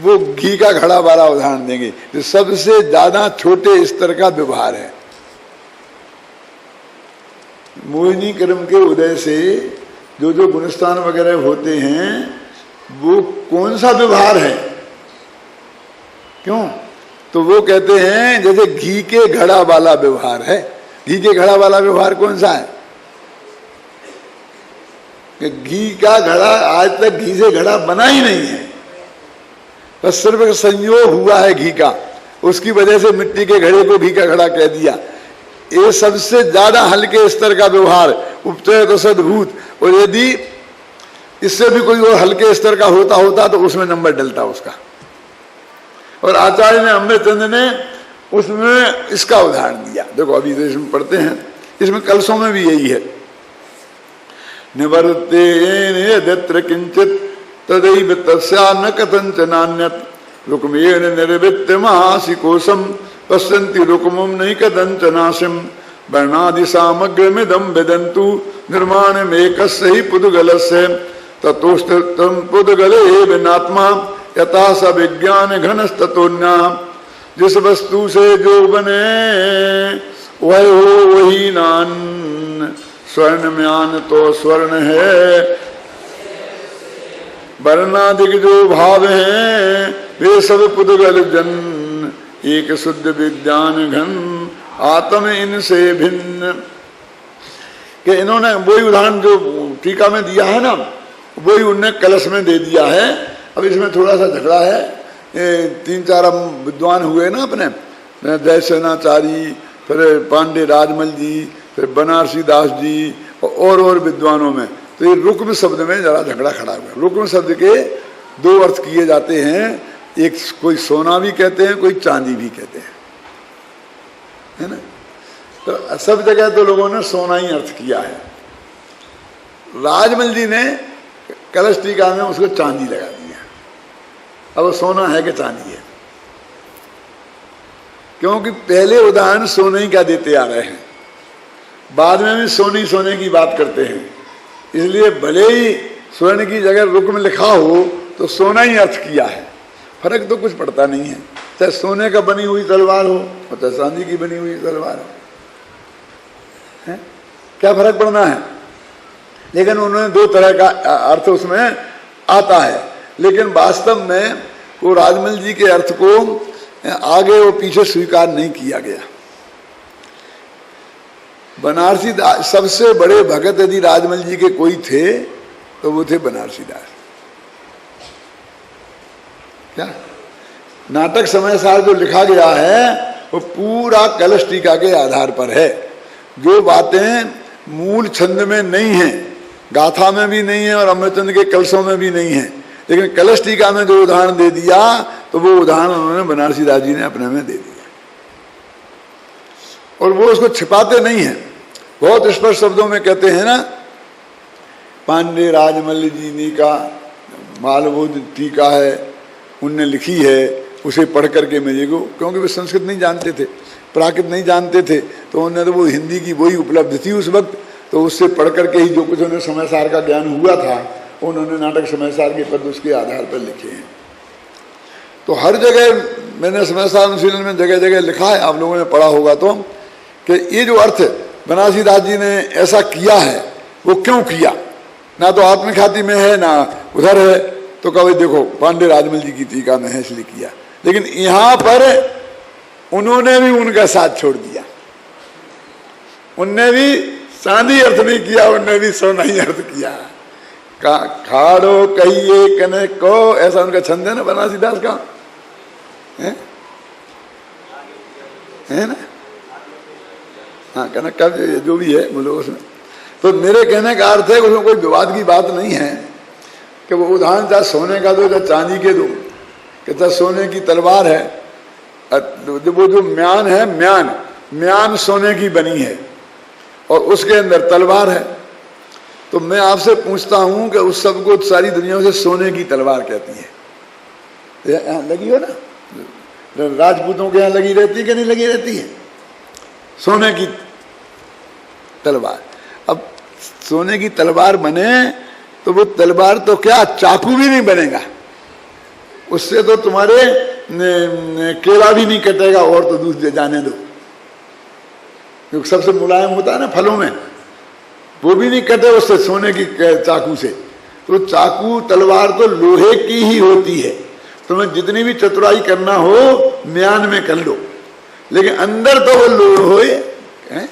वो घी का घड़ा वाला उदाहरण देंगे, जो सबसे ज्यादा छोटे स्तर का व्यवहार है। मोहिनी कर्म के उदय से जो जो गुणस्थान वगैरह होते हैं, वो कौन सा व्यवहार है? क्यों? तो वो कहते हैं जैसे घी के घड़ा वाला व्यवहार है। घी के घड़ा वाला व्यवहार कौन सा है? कि घी का घड़ा, आज तक घी से घड़ा बना ही नहीं है, बस सिर्फ संयोग हुआ है घी का, उसकी वजह से मिट्टी के घड़े को घी का घड़ा कह दिया। ये सबसे ज्यादा हल्के स्तर का व्यवहार, उपचय तो सद्भूत। और यदि इससे भी कोई और हल्के स्तर का होता तो उसमें नंबर डलता उसका। और आचार्य ने, अमृतचंद्र ने उसमें इसका उदाहरण दिया। देखो अभी तो इसमें पढ़ते हैं, इसमें कलशों में भी यही है। निवर्ते यत्र किंचित तदैव तस्या न कथंच नान्यत रुक्मेण निर्वृत्य महासिकोशम पश्यन्ति रुक्मं नहीं कथंच नाशिम वर्णादि सामग्रमिदं वेदन्तु निर्माणमेकस्य हि पुद्गलस्य ततोष्टं पुद्गले विनात्मा यथा स विज्ञान घनस्ततोन्या। जिस वस्तु से जो बने वह हो वही नान, स्वर्ण म्यान तो स्वर्ण है, वर्णादिक जो भाव हैं वे सब पुद्गल जन, एक शुद्ध विज्ञान घन आत्म इनसे भिन्न। कि इन्होंने वही उदाहरण जो टीका में दिया है ना, वही उनने कलश में दे दिया है। अब इसमें थोड़ा सा झगड़ा है। 3-4 विद्वान हुए ना अपने, जयसेनाचारी, फिर पांडे राजमल जी, फिर बनारसी दास जी और विद्वानों में। तो ये रुक्म शब्द में जरा झगड़ा खड़ा हुआ। रुक्म शब्द के 2 अर्थ किए जाते हैं, एक कोई सोना भी कहते हैं, कोई चांदी भी कहते हैं, है ना। तो सब जगह तो लोगों ने सोना ही अर्थ किया है। राजमल जी ने कलश टीका में उसको चांदी लगा दिया। अब सोना है कि चांदी है, क्योंकि पहले उदाहरण सोने का देते आ रहे हैं, बाद में भी सोने की बात करते हैं। इसलिए भले ही स्वर्ण की जगह रुक में लिखा हो तो सोना ही अर्थ किया है, फर्क तो कुछ पड़ता नहीं है, चाहे सोने का बनी हुई तलवार हो और चाहे चांदी की बनी हुई तलवार हो, है? क्या फर्क पड़ना है। लेकिन उन्होंने दो तरह का अर्थ उसमें आता है, लेकिन वास्तव में वो राजमल जी के अर्थ को आगे और पीछे स्वीकार नहीं किया गया। बनारसी दास सबसे बड़े भगत यदि राजमल जी के कोई थे तो वो थे बनारसी दास। क्या नाटक समय सार जो लिखा गया है वो पूरा कलश टीका के आधार पर है। जो बातें मूल छंद में नहीं है, गाथा में भी नहीं है और अमृतचंद के कलशों में भी नहीं है, लेकिन कलश टीका में जो उदाहरण दे दिया तो वो उदाहरण उन्होंने बनारसी दास जी ने अपने में दे दिया, और वो उसको छिपाते नहीं है, बहुत स्पष्ट शब्दों में कहते हैं ना। पांडे राजमल जी ने का मालबोध टीका है, उनने लिखी है, उसे पढ़ करके मेरे को, क्योंकि वे संस्कृत नहीं जानते थे, प्राकृत नहीं जानते थे, तो उन्हें तो वो हिंदी की वही उपलब्ध थी उस वक्त, तो उससे पढ़ करके ही जो कुछ उन्हें समय सार का ज्ञान हुआ था उन्होंने नाटक समय सार के पद उसके आधार पर लिखे हैं। तो हर जगह मैंने समय सार अनुशीलन में जगह जगह लिखा है, आप लोगों ने पढ़ा होगा तो, कि ये जो अर्थ बनारसी दास जी ने ऐसा किया है वो क्यों किया, ना तो आत्मख्याति में है ना उधर है, तो कभी देखो पांडे राजमल जी की टीका में है इसलिए किया, लेकिन यहाँ पर उन्होंने भी उनका साथ छोड़ दिया, उनने भी चांदी अर्थ नहीं किया, उनने भी सोना ही अर्थ किया। खाड़ो कहिए कने को, ऐसा उनका छंद है ना बनारसी दास का, है ना। हाँ कनक का जो भी है बोलो उसमें। तो मेरे कहने का अर्थ है उसमें कोई विवाद की बात नहीं है कि वो उदाहरण चाहे सोने का दो चाहे चांदी के दो, कि चाहे सोने की तलवार है, वो जो म्यान है, म्यान सोने की बनी है और उसके अंदर तलवार है। तो मैं आपसे पूछता हूं कि उस सबको सारी दुनिया से सोने की तलवार कहती है, यहाँ लगी हो ना, राजपूतों के यहाँ लगी रहती है कि नहीं लगी रहती है सोने की तलवार। अब सोने की तलवार बने तो वो तलवार तो क्या चाकू भी नहीं बनेगा, उससे तो तुम्हारे केला भी नहीं कटेगा, और तो दूसरे जाने दो, क्योंकि सबसे मुलायम होता है ना फलों में, वो भी नहीं कटे उससे सोने की चाकू से। तो चाकू तलवार तो लोहे की ही होती है, तुम्हें जितनी भी चतुराई करना हो म्यान में कर लो, लेकिन अंदर तो वो लोहे है,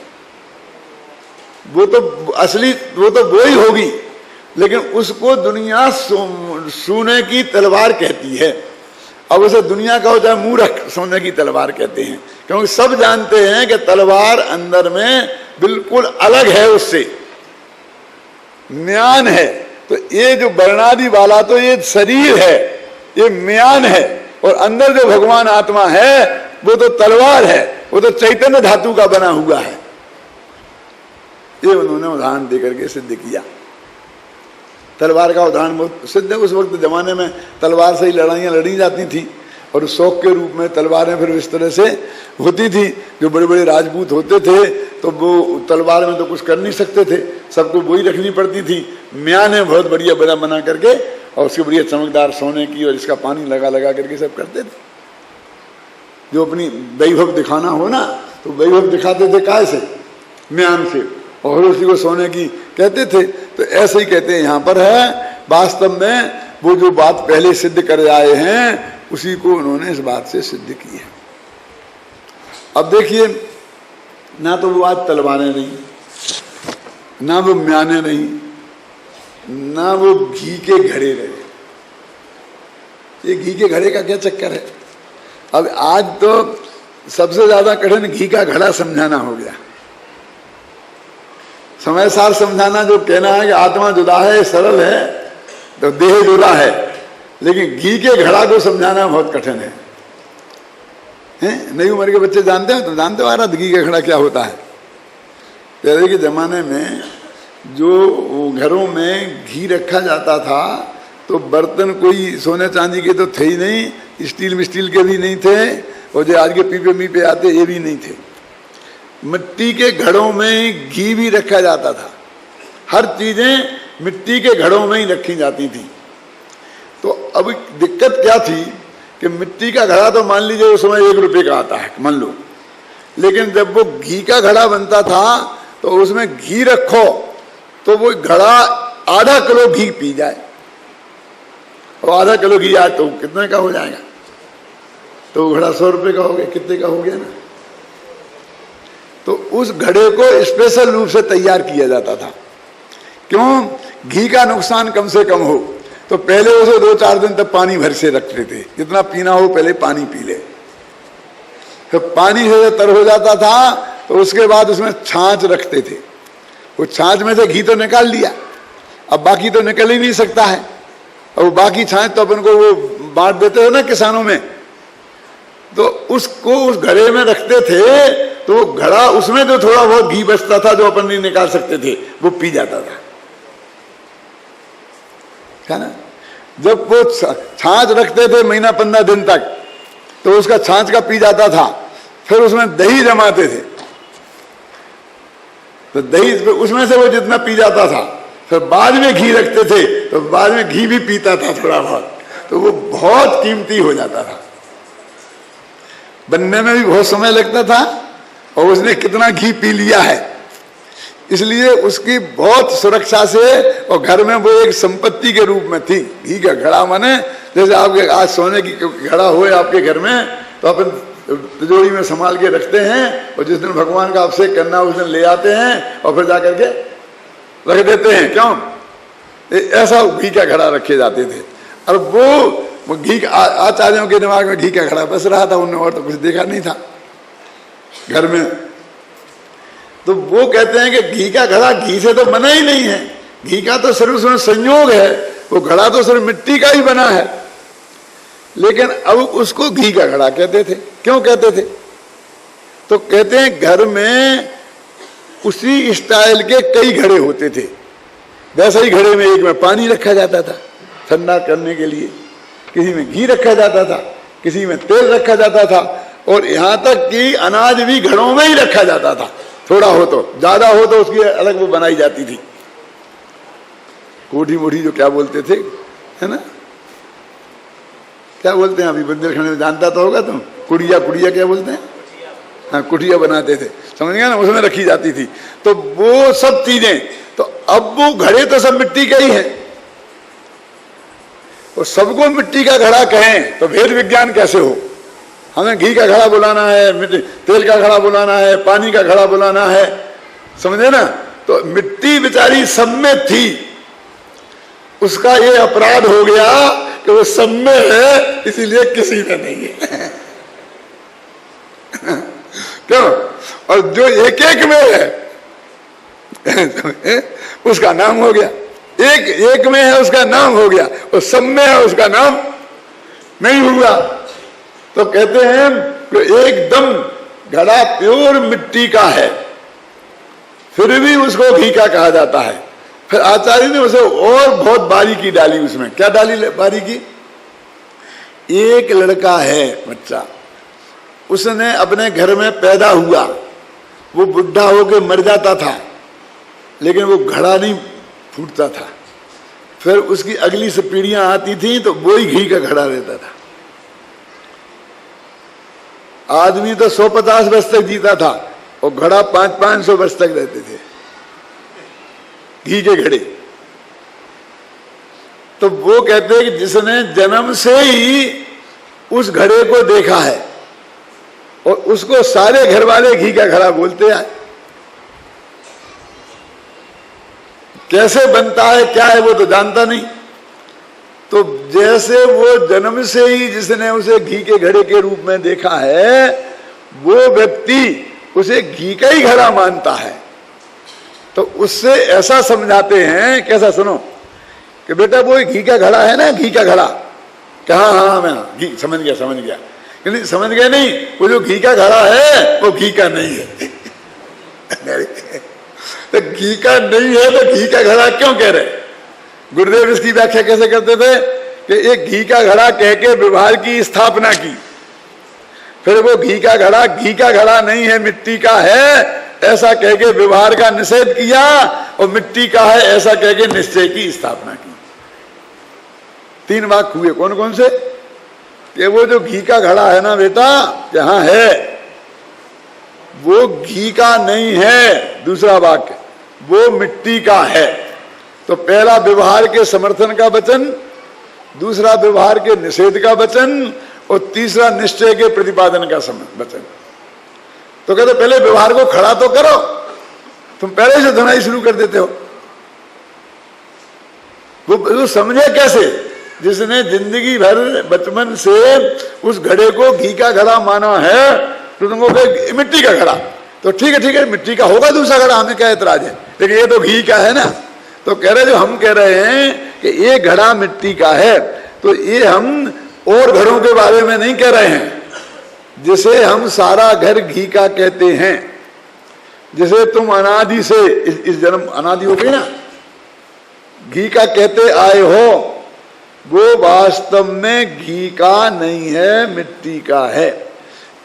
वो तो असली वो तो वो ही होगी, लेकिन उसको दुनिया सोने की तलवार कहती है। अब उसे दुनिया का हो चाहे मूर्ख सोने की तलवार कहते हैं, क्योंकि सब जानते हैं कि तलवार अंदर में बिल्कुल अलग है, उससे म्यान है। तो ये जो वर्णादि वाला तो ये शरीर है, ये म्यान है, और अंदर जो भगवान आत्मा है वो तो तलवार है, वो तो चैतन्य धातु का बना हुआ है। ये उन्होंने उदाहरण देकर के सिद्ध किया। तलवार का उदाहरण बहुत सिद्ध है। उस वक्त जमाने में तलवार से ही लड़ाइयाँ लड़ी जाती थी, और शौक के रूप में तलवारें फिर इस तरह से होती थी। जो बड़े बड़े राजपूत होते थे तो वो तलवार में तो कुछ कर नहीं सकते थे, सबको वही रखनी पड़ती थी। म्यान है बहुत बढ़िया बना करके, और उसकी बढ़िया चमकदार सोने की, और इसका पानी लगा लगा करके सब करते थे। जो अपनी वैभव दिखाना हो ना तो वैभव दिखाते थे काय से, म्यान से, और उसी को सोने की कहते थे। तो ऐसे ही कहते हैं यहाँ पर है, वास्तव में वो जो बात पहले सिद्ध कर आए हैं उसी को उन्होंने इस बात से सिद्ध की है। अब देखिए, ना तो वो आज तलवारें रही, ना वो म्याने रही, ना वो घी के घड़े रहे। ये घी के घड़े का क्या चक्कर है? अब आज तो सबसे ज्यादा कठिन घी का घड़ा समझाना हो गया। समय सार समझाना, जो कहना है कि आत्मा जुदा है, सरल है, तो देह जुदा है, लेकिन घी के घड़ा को समझाना बहुत कठिन है। नई उम्र के बच्चे जानते हैं, तो जानते हो आ रहा घी का घड़ा क्या होता है। पहले के जमाने में जो घरों में घी रखा जाता था तो बर्तन कोई सोने चांदी के तो थे ही नहीं, स्टील के भी नहीं थे, और जो आज के पीपे मीपे आते ये भी नहीं थे। मिट्टी के घड़ों में घी भी रखा जाता था, हर चीजें मिट्टी के घड़ों में ही रखी जाती थी। तो अब दिक्कत क्या थी कि मिट्टी का घड़ा तो मान लीजिए उस समय 1 रुपये का आता है मान लो, लेकिन जब वो घी का घड़ा बनता था तो उसमें घी रखो तो वो घड़ा आधा किलो घी पी जाए, और आधा किलो घी आए तो कितने का हो जाएगा, तो वो घड़ा 100 रुपये का हो गया, कितने का हो गया ना। तो उस घड़े को स्पेशल रूप से तैयार किया जाता था, क्यों, घी का नुकसान कम से कम हो। तो पहले उसे 2-4 दिन तक पानी भर से रखते थे, जितना पीना हो पहले पानी पी ले, फिर पानी से तर हो जाता था तो उसके बाद उसमें छाछ रखते थे। वो छाछ में से घी तो निकाल लिया, अब बाकी तो निकल ही नहीं सकता है, और वो बाकी छाछ तो अपन को वो बांट देते हो ना किसानों में, तो उसको उस घड़े में रखते थे, तो घड़ा उसमें जो थोड़ा बहुत घी बचता था जो अपन नहीं निकाल सकते थे वो पी जाता था, है ना। जब वो छाछ रखते थे महीना 15 दिन तक, तो उसका छाछ का पी जाता था, फिर उसमें दही जमाते थे, तो दही उसमें से वो जितना पी जाता था, फिर बाद में घी रखते थे तो बाद में घी भी पीता था थोड़ा बहुत, तो वो बहुत कीमती हो जाता था। बनने में भी बहुत समय लगता था, और उसने कितना घी पी लिया है, इसलिए उसकी बहुत सुरक्षा से, और घर में वो एक संपत्ति के रूप में थी। घी का घड़ा माने जैसे आपके आज सोने की घड़ा हो आपके घर में, तो अपन तिजोरी में संभाल के रखते हैं, और जिस दिन भगवान का अभिषेक करना उस दिन ले आते हैं और फिर जाकर के रख देते हैं, क्यों, ऐसा घी का घड़ा रखे जाते थे। और वो घी आचार्यों के दिमाग में घी का घड़ा बस रहा था, उन्होंने और तो कुछ देखा नहीं था घर में। तो वो कहते हैं कि घी का घड़ा घी से तो बना ही नहीं है, घी का तो सिर्फ उसमें संयोग है, वो घड़ा तो सिर्फ मिट्टी का ही बना है, लेकिन अब उसको घी का घड़ा कहते थे। क्यों कहते थे, तो कहते हैं घर में उसी स्टाइल के कई घड़े होते थे, वैसे ही घड़े में एक में पानी रखा जाता था ठंडा करने के लिए, किसी में घी रखा जाता था, किसी में तेल रखा जाता था, और यहां तक कि अनाज भी घड़ों में ही रखा जाता था, थोड़ा हो तो, ज्यादा हो तो उसकी अलग वो बनाई जाती थी, कोठी मोठी जो क्या बोलते थे, है ना, क्या बोलते हैं अभी बुंदेलखंड में, जानता तो होगा तुम, कुड़िया क्या बोलते हैं, हाँ कुटिया बनाते थे, समझ गया ना, उसमें रखी जाती थी। तो वो सब चीजें, तो अब वो घड़े तो सब मिट्टी के ही है, और सबको मिट्टी का घड़ा कहें तो भेद विज्ञान कैसे हो। हमें घी का घड़ा बुलाना है, तेल का घड़ा बुलाना है, पानी का घड़ा बुलाना है, समझे ना। तो मिट्टी बेचारी सब में थी, उसका ये अपराध हो गया कि वो सब में है इसीलिए किसी में नहीं है क्यों, और जो एक एक में है उसका नाम हो गया, एक में है उसका नाम हो गया, और सब में है उसका नाम नहीं हुआ। तो कहते हैं कि एकदम घड़ा प्योर मिट्टी का है, फिर भी उसको घी का कहा जाता है। फिर आचार्य ने उसे और बहुत बारीकी डाली, उसमें क्या डाली बारीकी, एक लड़का है बच्चा, उसने अपने घर में पैदा हुआ, वो बुढ़ा होकर मर जाता था, लेकिन वो घड़ा नहीं फूटता था, फिर उसकी अगली से पीढ़ियां आती थी तो वो ही घी का घड़ा रहता था। आदमी तो 150 वर्ष तक जीता था, और घड़ा 500-500 वर्ष तक रहते थे घी के घड़े। तो वो कहते हैं कि जिसने जन्म से ही उस घड़े को देखा है, और उसको सारे घर वाले घी का घड़ा बोलते हैं, कैसे बनता है क्या है वो तो जानता नहीं। तो जैसे वो जन्म से ही जिसने उसे घी के घड़े के रूप में देखा है, वो व्यक्ति उसे घी का ही घड़ा मानता है। तो उससे ऐसा समझाते हैं, कैसा सुनो, कि बेटा वो घी का घड़ा है ना, घी का घड़ा, कहा हाँ मैं घी समझ गया लेकिन समझ गए नहीं, वो जो घी का घड़ा है वो घी का नहीं है तो घी का नहीं है तो घी का घड़ा क्यों कह रहे, गुरुदेव इसकी व्याख्या कैसे करते थे कि एक घी का घड़ा कह के व्यवहार की स्थापना की, फिर वो घी का घड़ा नहीं है, मिट्टी का है ऐसा कह के व्यवहार का निषेध किया, और मिट्टी का है ऐसा कह के निश्चय की स्थापना की। 3 वाक्य हुए। कौन कौन से? कि वो जो घी का घड़ा है ना बेटा, जहां है वो घी का नहीं है। दूसरा वाक्य, वो मिट्टी का है। तो पहला व्यवहार के समर्थन का वचन, दूसरा व्यवहार के निषेध का वचन, और तीसरा निश्चय के प्रतिपादन का वचन। तो कहते पहले व्यवहार को खड़ा तो करो, तुम पहले से धुनाई शुरू कर देते हो। वो समझे कैसे? जिसने जिंदगी भर बचपन से उस घड़े को घी का घड़ा माना है, तो तुमको कहे मिट्टी का घड़ा, तो ठीक है मिट्टी का होगा दूसरा घड़ा, हमें क्या एतराज है, लेकिन ये तो घी का है ना। तो कह रहे जो हम कह रहे हैं कि ये घड़ा मिट्टी का है, तो ये हम और घरों के बारे में नहीं कह रहे हैं, जिसे हम सारा घर घी का कहते हैं, जिसे तुम अनादि से इस जन्म अनादि हो गई ना, घी का कहते आए हो, वो वास्तव में घी का नहीं है, मिट्टी का है।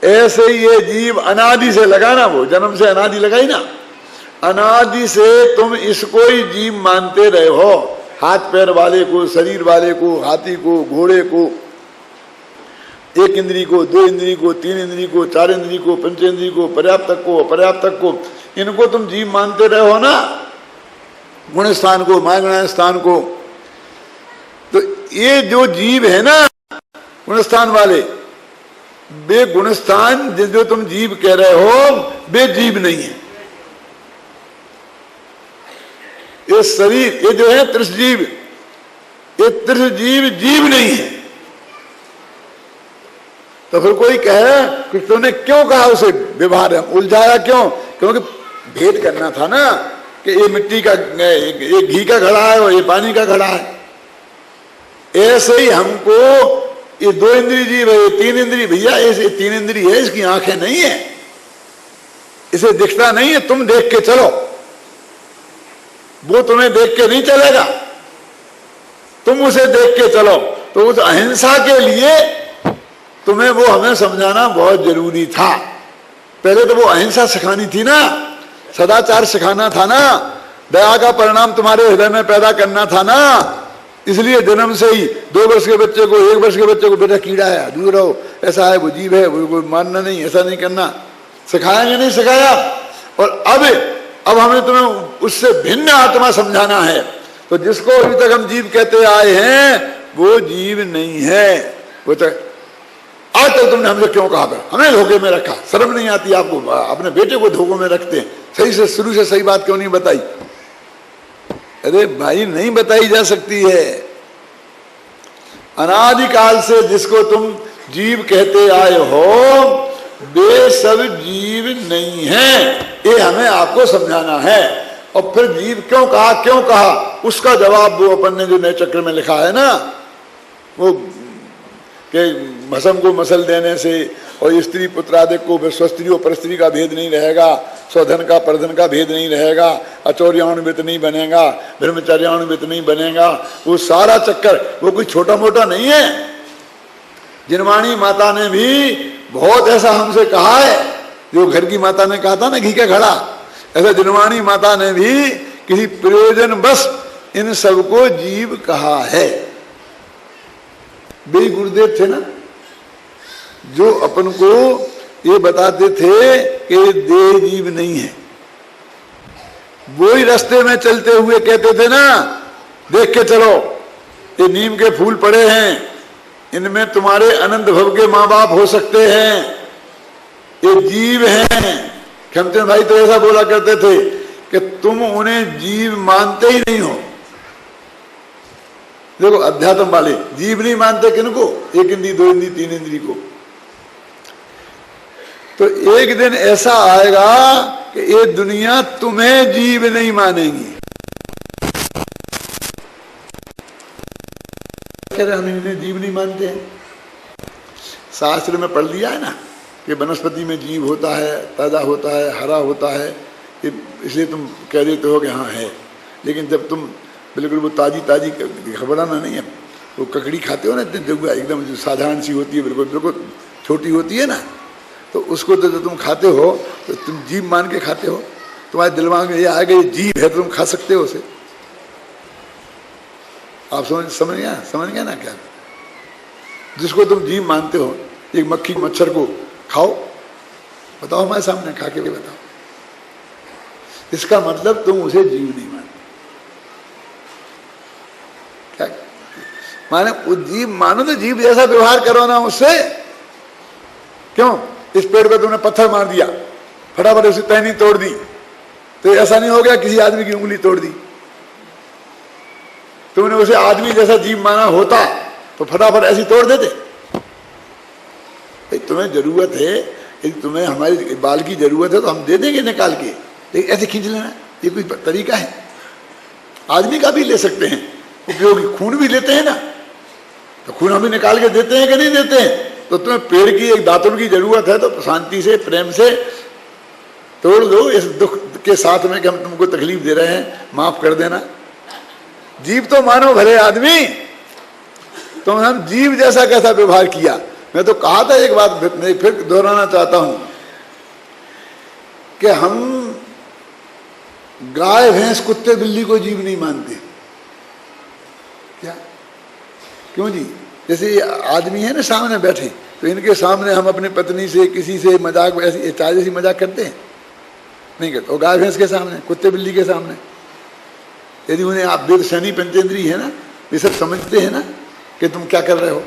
ऐसे ये जीव अनादि से लगा ना, वो जन्म से अनादि लगाई ना, अनादि से तुम इसको ही जीव मानते रहे हो। हाथ पैर वाले को, शरीर वाले को, हाथी को, घोड़े को, 1 इंद्री को, 2 इंद्री को, 3 इंद्री को, 4 इंद्री को, 5 इंद्री को, पर्याप्तक को, अपर्याप्तक को, इनको तुम जीव मानते रहे हो ना, गुण स्थान को, मागण स्थान को। तो ये जो जीव है ना गुणस्थान वाले, वे गुणस्थान जो तुम जीव कह रहे हो, वे जीव नहीं है। ये शरीर, ये जो है त्रिसजीव, ये त्रिसजीव जीव नहीं है। तो फिर कोई कहे कि तुमने क्यों कहा उसे व्यवहार है, उलझाया क्यों? क्योंकि भेद करना था ना कि ये मिट्टी का, ये घी का घड़ा है और ये पानी का घड़ा है। ऐसे ही हमको ये 2 इंद्रिय जीव है, ये 3 इंद्रिय, भैया ऐसे 3 इंद्रिय है, इसकी आंखें नहीं है, इसे दिखता नहीं है, तुम देख के चलो, वो तुम्हें देख के नहीं चलेगा, तुम उसे देख के चलो। तो उस अहिंसा के लिए तुम्हें वो हमें समझाना बहुत जरूरी था। पहले तो वो अहिंसा सिखानी थी ना, सदाचार सिखाना था ना, दया का परिणाम तुम्हारे हृदय में पैदा करना था ना। इसलिए जन्म से ही 2 वर्ष के बच्चे को, 1 वर्ष के बच्चे को, बेटा कीड़ा है दूर रहो, ऐसा है वो जीव है, वो मानना नहीं, ऐसा नहीं करना, सिखाया या नहीं सिखाया? और अब हमें तुम्हें उससे भिन्न आत्मा समझाना है। तो जिसको अभी तक हम जीव कहते आए हैं, वो जीव नहीं है। वो तक आज तक तुमने हमसे क्यों कहा था, हमें धोखे में रखा, शर्म नहीं आती आपको? अपने बेटे को धोखे में रखते हैं, सही से शुरू से सही बात क्यों नहीं बताई? अरे भाई, नहीं बताई जा सकती है। अनादिकाल से जिसको तुम जीव कहते आए हो, वे सब जीव नहीं है, ये हमें आपको समझाना है। और फिर जीव क्यों कहा, उसका जवाब वो अपन ने जो नए चक्र में लिखा है ना, वो कि भस्म को मसल देने से और स्त्री पुत्रादिक को स्वस्त्री और परस्त्री का भेद नहीं रहेगा, स्वधन का परधन का भेद नहीं रहेगा, अचौर्यानुवित नहीं बनेगा, ब्रह्मचर्यानुवित नहीं बनेगा, वो सारा चक्कर वो कोई छोटा मोटा नहीं है। जिनवाणी माता ने भी बहुत ऐसा हमसे कहा है, जो घर की माता ने कहा था ना घी का घड़ा, ऐसा जिनवाणी माता ने भी किसी प्रयोजन बस इन सबको जीव कहा है। वे गुरुदेव थे ना जो अपन को ये बताते थे कि देह जीव नहीं है। वो ही रास्ते में चलते हुए कहते थे ना, देख के चलो, ये नीम के फूल पड़े हैं, इनमें तुम्हारे अनंत भव के माँ बाप हो सकते हैं, ये जीव हैं। खमचंद भाई तो ऐसा बोला करते थे कि तुम उन्हें जीव मानते ही नहीं हो। देखो अध्यात्म वाले जीव नहीं मानते किनको? 1 इंद्री, 2 इंद्री, 3 इंद्री को। तो एक दिन ऐसा आएगा कि ये दुनिया तुम्हें जीव नहीं मानेगी। हम इन्हें जीव नहीं मानते हैं। शास्त्र में पढ़ लिया है ना कि वनस्पति में जीव होता है, पैदा होता है, हरा होता है, इसलिए तुम कह देते हो कि हाँ है। लेकिन जब तुम बिल्कुल वो ताजी ताजी घबराना नहीं है। वो ककड़ी खाते हो ना जो एकदम जो साधारण सी होती है, बिल्कुल बिल्कुल छोटी होती है ना, तो उसको तो जब तुम खाते हो तो तुम जीभ मान के खाते हो। तुम्हारे दिमाग में ये आएगा ये जीभ है तो तुम खा सकते हो उसे। आप समझ गया ना क्या? जिसको तुम जीभ मानते हो, एक मक्खी मच्छर को खाओ, बताओ हमारे सामने, खा के बताओ। इसका मतलब तुम उसे जीव नहीं मानते। क्या माने? उस जीव मानो तो जीव जैसा व्यवहार करो ना उससे। क्यों? इस पेड़ को तुमने पत्थर मार दिया, फटाफट उसकी टहनी तोड़ दी, तो ऐसा नहीं हो गया किसी आदमी की उंगली तोड़ दी। तुमने उसे आदमी जैसा जीव माना होता तो फटाफट ऐसी तोड़ देते। तुम्हें जरूरत है, यदि तुम्हें हमारी बाल की जरूरत है तो हम दे देंगे निकाल के, लेकिन ऐसे खींच लेना ये कोई तरीका है? आदमी का भी ले सकते हैं उपयोगी, खून भी लेते हैं ना, तो खून हम भी निकाल के देते हैं कि नहीं देते हैं? तो तुम्हें पेड़ की एक दातुन की जरूरत है तो शांति से प्रेम से तोड़ दो, इस दुख के साथ में कि हम तुमको तकलीफ दे रहे हैं, माफ कर देना। जीव तो मानो भले आदमी, तो हम जीव जैसा कैसा व्यवहार किया। मैं तो कहा था एक बात, मैं फिर दोहराना चाहता हूं कि हम गाय भैंस कुत्ते बिल्ली को जीव नहीं मानते। क्या? क्यों जी? जैसे ये आदमी है ना सामने बैठे, तो इनके सामने हम अपनी पत्नी से किसी से मजाक ऐसी चाय जैसी मजाक करते हैं? नहीं करते। और गाय भैंस के सामने, कुत्ते बिल्ली के सामने, यदि उन्हें आप वेद शनि पंचेंद्रिय है ना, ये सब समझते हैं ना कि तुम क्या कर रहे हो,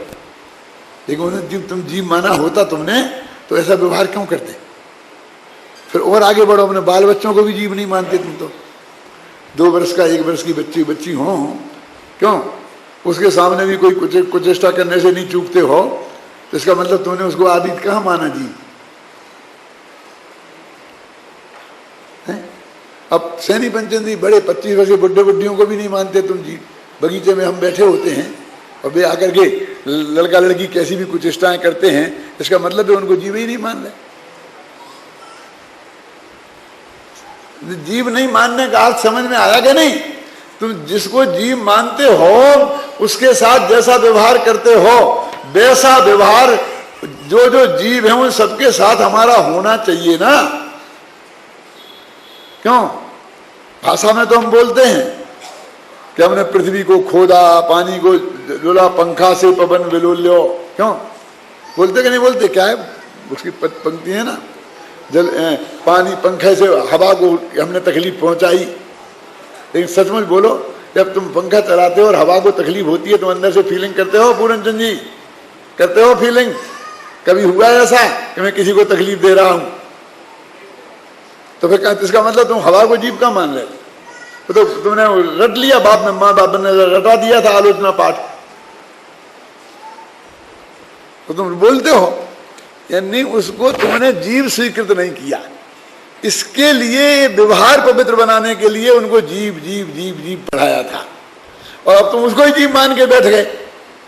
लेकिन उन्हें तुम जीव माना होता तुमने तो ऐसा व्यवहार क्यों करते? फिर और आगे बढ़ो, अपने बाल बच्चों को भी जीव नहीं मानते तुम तो। 2 वर्ष का 1 वर्ष की बच्ची हो, क्यों उसके सामने भी कोई कुचेष्टा करने से नहीं चूकते हो, तो इसका मतलब तुमने उसको आदि कहाँ माना जीव? अब सैनी पंचेंद्री बड़े 25 वर्षीय बुढ़े बुढ़ियों को भी नहीं मानते तुम जीव। बगीचे में हम बैठे होते हैं और वे आकर के लड़का लड़की कैसी भी कुचेष्टाएं करते हैं, इसका मतलब है उनको जीव ही नहीं मान रहे। जीव नहीं मानने का अर्थ समझ में आया कि नहीं? तुम जिसको जीव मानते हो उसके साथ जैसा व्यवहार करते हो, वैसा व्यवहार जो जीव है उन सबके साथ हमारा होना चाहिए ना। क्यों? भाषा में तो हम बोलते हैं कि हमने पृथ्वी को खोदा, पानी को डोला, पंखा से पवन विलोल्यो। क्यों बोलते कि नहीं बोलते? क्या है उसकी पंक्ति है ना, जल पानी पंखे से हवा को हमने तकलीफ पहुंचाई। लेकिन सचमुच बोलो, जब तुम पंखा चलाते हो और हवा को तकलीफ होती है तो अंदर से फीलिंग करते हो? पूरन चंद जी करते हो फीलिंग? कभी हुआ ऐसा कि मैं किसी को तकलीफ दे रहा हूं? तो फिर इसका मतलब तुम हवा को जीव का मान रहे हो। तो तुमने रट लिया, बाप में माँ बाप ने रटा दिया था आलोचना पाठ, तो तुम बोलते हो, यानी उसको तुमने जीव स्वीकृत नहीं किया। इसके लिए व्यवहार पवित्र बनाने के लिए उनको जीव जीव जीव जीव पढ़ाया था, और अब तुम उसको ही जीव मान के बैठ गए।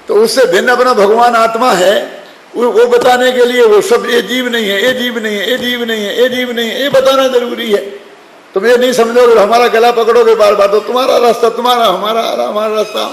तो उससे भिन्न अपना भगवान आत्मा है, वो बताने के लिए वो सब ये जीव नहीं है, ये जीव नहीं है, ये जीव नहीं है, ये जीव नहीं है, ये बताना जरूरी है। तुम ये नहीं समझोगे, हमारा गला पकड़ोगे बार बार, तो तुम्हारा रास्ता तुम्हारा, हमारा रास्ता